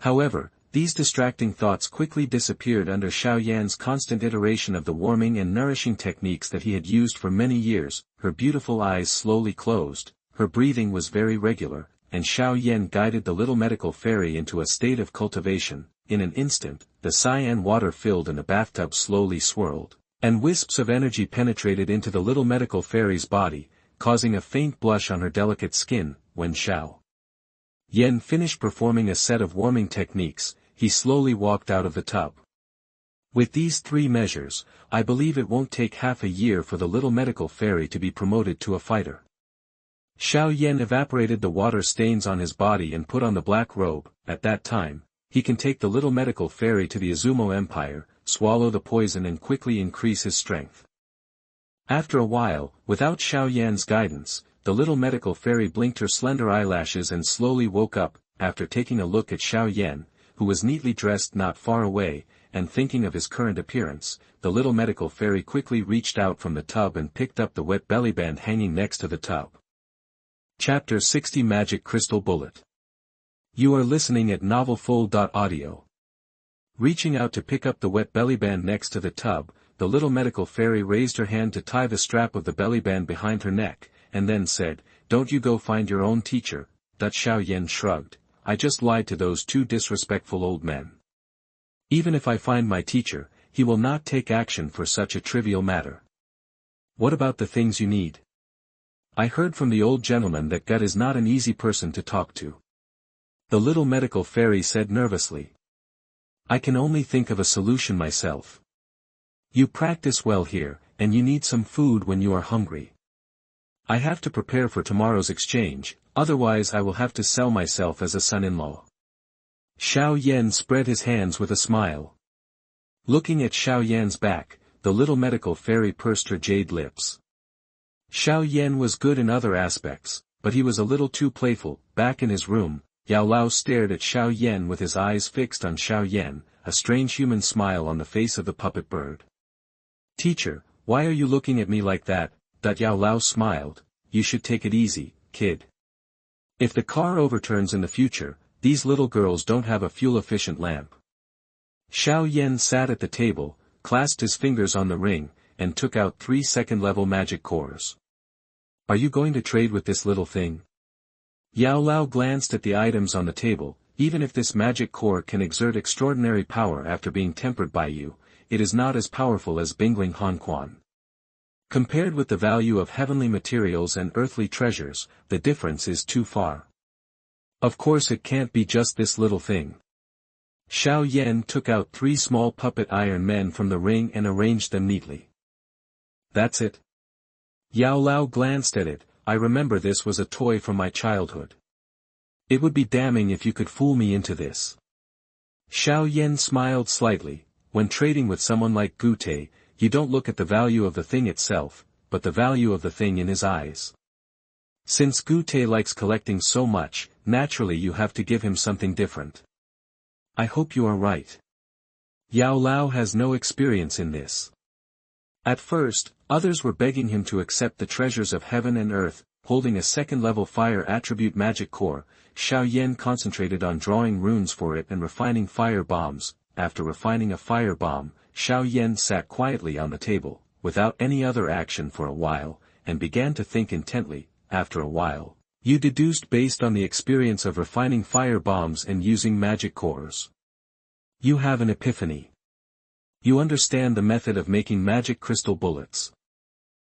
However, these distracting thoughts quickly disappeared under Xiao Yan's constant iteration of the warming and nourishing techniques that he had used for many years. Her beautiful eyes slowly closed, her breathing was very regular, and Xiao Yan guided the little medical fairy into a state of cultivation. In an instant, the cyan water filled and the bathtub slowly swirled, and wisps of energy penetrated into the little medical fairy's body, causing a faint blush on her delicate skin. When Xiao Yan finished performing a set of warming techniques, he slowly walked out of the tub. With these three measures, I believe it won't take half a year for the little medical fairy to be promoted to a fighter. Xiao Yan evaporated the water stains on his body and put on the black robe. At that time, he can take the little medical fairy to the Azumo Empire, swallow the poison and quickly increase his strength. After a while, without Xiao Yan's guidance, the little medical fairy blinked her slender eyelashes and slowly woke up. After taking a look at Xiao Yan, who was neatly dressed not far away, and thinking of his current appearance, the little medical fairy quickly reached out from the tub and picked up the wet bellyband hanging next to the tub. Chapter 60 Magic Crystal Bullet. You are listening at novelfull.audio. Reaching out to pick up the wet bellyband next to the tub, the little medical fairy raised her hand to tie the strap of the bellyband behind her neck, and then said, "Don't you go find your own teacher." That Xiao Yan shrugged. "I just lied to those two disrespectful old men. Even if I find my teacher, he will not take action for such a trivial matter. What about the things you need? I heard from the old gentleman that God is not an easy person to talk to." The little medical fairy said nervously. "I can only think of a solution myself. You practice well here, and you need some food when you are hungry. I have to prepare for tomorrow's exchange, otherwise I will have to sell myself as a son-in-law." Xiao Yan spread his hands with a smile. Looking at Xiao Yan's back, the little medical fairy pursed her jade lips. Xiao Yan was good in other aspects, but he was a little too playful. Back in his room, Yao Lao stared at Xiao Yan with his eyes fixed on Xiao Yan, a strange human smile on the face of the puppet bird. "Teacher, why are you looking at me like that?" That Yao Lao smiled. "You should take it easy, kid. If the car overturns in the future, these little girls don't have a fuel-efficient lamp." Xiao Yan sat at the table, clasped his fingers on the ring, and took out 3 second-level magic cores. "Are you going to trade with this little thing?" Yao Lao glanced at the items on the table. "Even if this magic core can exert extraordinary power after being tempered by you, it is not as powerful as Bingling Hanquan. Compared with the value of heavenly materials and earthly treasures, the difference is too far. Of course it can't be just this little thing." Xiao Yan took out 3 small puppet iron men from the ring and arranged them neatly. "That's it?" Yao Lao glanced at it. "I remember this was a toy from my childhood. It would be damning if you could fool me into this." Xiao Yan smiled slightly. When trading with someone like Gute, you don't look at the value of the thing itself, but the value of the thing in his eyes. Since Gute likes collecting so much, naturally you have to give him something different. "I hope you are right. Yao Lao has no experience in this." At first, others were begging him to accept the treasures of heaven and earth. Holding a second-level fire attribute magic core, Xiao Yan concentrated on drawing runes for it and refining fire bombs. After refining a fire bomb, Xiao Yan sat quietly on the table, without any other action for a while, and began to think intently. After a while, "You deduced based on the experience of refining fire bombs and using magic cores. You have an epiphany. You understand the method of making magic crystal bullets.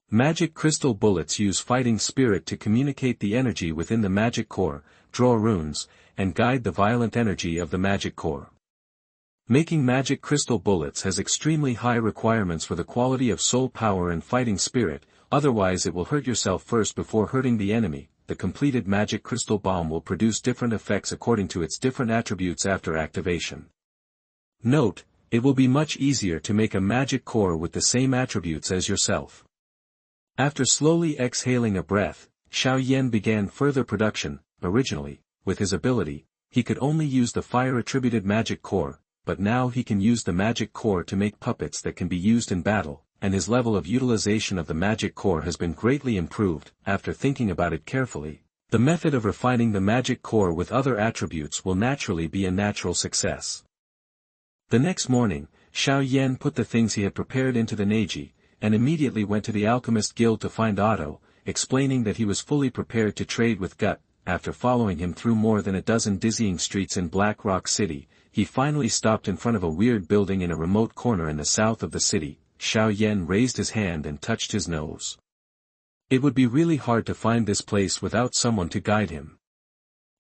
Magic crystal bullets use fighting spirit to communicate the energy within the magic core, draw runes, and guide the violent energy of the magic core. Making magic crystal bullets has extremely high requirements for the quality of soul power and fighting spirit, otherwise it will hurt yourself first before hurting the enemy. The completed magic crystal bomb will produce different effects according to its different attributes after activation. Note, it will be much easier to make a magic core with the same attributes as yourself. After slowly exhaling a breath, Xiao Yan began further production. Originally, with his ability, he could only use the fire-attributed magic core, but now he can use the magic core to make puppets that can be used in battle, and his level of utilization of the magic core has been greatly improved. After thinking about it carefully, the method of refining the magic core with other attributes will naturally be a natural success. The next morning, Xiao Yan put the things he had prepared into the Neji, and immediately went to the Alchemist Guild to find Otto, explaining that he was fully prepared to trade with Gut. After following him through more than a dozen dizzying streets in Black Rock City, he finally stopped in front of a weird building in a remote corner in the south of the city. Xiao Yan raised his hand and touched his nose. It would be really hard to find this place without someone to guide him.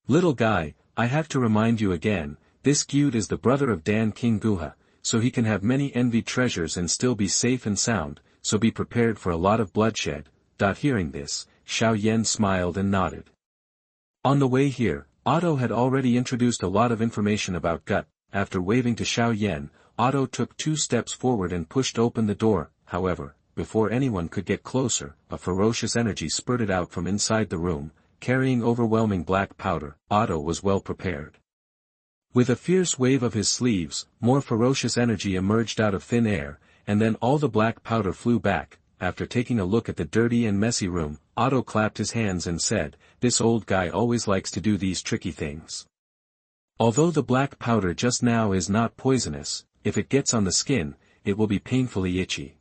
Little guy, I have to remind you again, this Gyud is the brother of Dan King Guha, so he can have many envied treasures and still be safe and sound, so be prepared for a lot of bloodshed. Hearing this, Xiao Yan smiled and nodded. On the way here, Otto had already introduced a lot of information about Gut. After waving to Xiao Yan, Otto took 2 steps forward and pushed open the door. However, before anyone could get closer, a ferocious energy spurted out from inside the room, carrying overwhelming black powder. Otto was well prepared. With a fierce wave of his sleeves, more ferocious energy emerged out of thin air, and then all the black powder flew back. After taking a look at the dirty and messy room, Otto clapped his hands and said, "This old guy always likes to do these tricky things." Although the black powder just now is not poisonous, if it gets on the skin, it will be painfully itchy.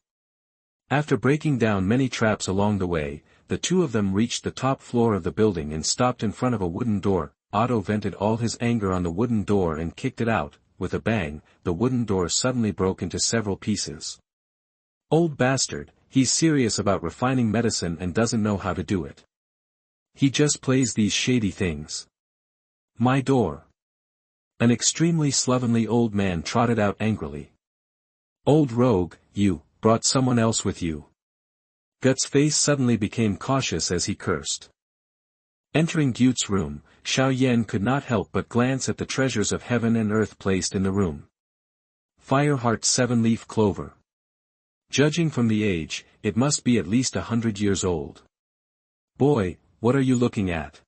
After breaking down many traps along the way, the two of them reached the top floor of the building and stopped in front of a wooden door. Otto vented all his anger on the wooden door and kicked it out. With a bang, the wooden door suddenly broke into several pieces. Old bastard, he's serious about refining medicine and doesn't know how to do it. He just plays these shady things. My door. An extremely slovenly old man trotted out angrily. Old rogue, you brought someone else with you. Gut's face suddenly became cautious as he cursed. Entering Gut's room, Xiao Yan could not help but glance at the treasures of heaven and earth placed in the room. Fireheart 7-leaf clover. Judging from the age, it must be at least 100 years old. Boy, what are you looking at?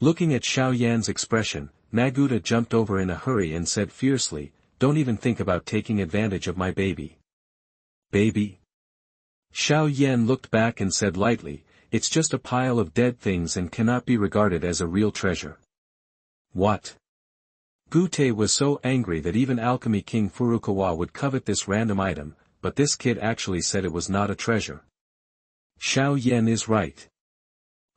Looking at Xiao Yan's expression, Naguta jumped over in a hurry and said fiercely, "Don't even think about taking advantage of my baby." Baby? Xiao Yan looked back and said lightly, "It's just a pile of dead things and cannot be regarded as a real treasure." What? Gute was so angry that even Alchemy King Furukawa would covet this random item, but this kid actually said it was not a treasure. Xiao Yan is right.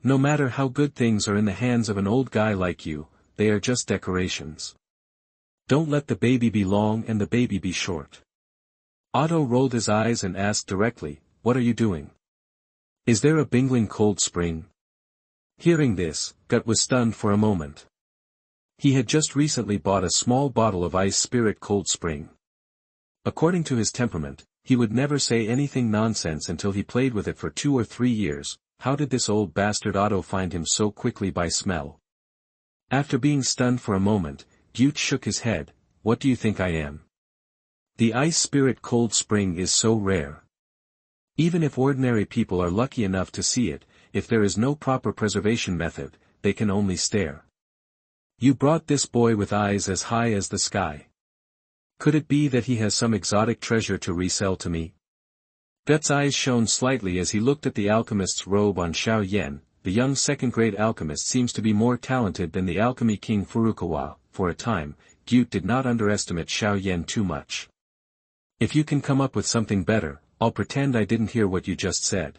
No matter how good things are in the hands of an old guy like you, they are just decorations. Don't let the baby be long and the baby be short. Otto rolled his eyes and asked directly, "What are you doing? Is there a bingling cold spring?" Hearing this, Gut was stunned for a moment. He had just recently bought a small bottle of ice spirit cold spring. According to his temperament, he would never say anything nonsense until he played with it for 2 or 3 years. How did this old bastard Otto find him so quickly by smell? After being stunned for a moment, Gut shook his head. "What do you think I am? The ice spirit cold spring is so rare. Even if ordinary people are lucky enough to see it, if there is no proper preservation method, they can only stare. You brought this boy with eyes as high as the sky. Could it be that he has some exotic treasure to resell to me?" Gut's eyes shone slightly as he looked at the alchemist's robe on Xiao Yan. The young second-grade alchemist seems to be more talented than the alchemy king Furukawa. For a time, Gut did not underestimate Xiao Yan too much. "If you can come up with something better, I'll pretend I didn't hear what you just said."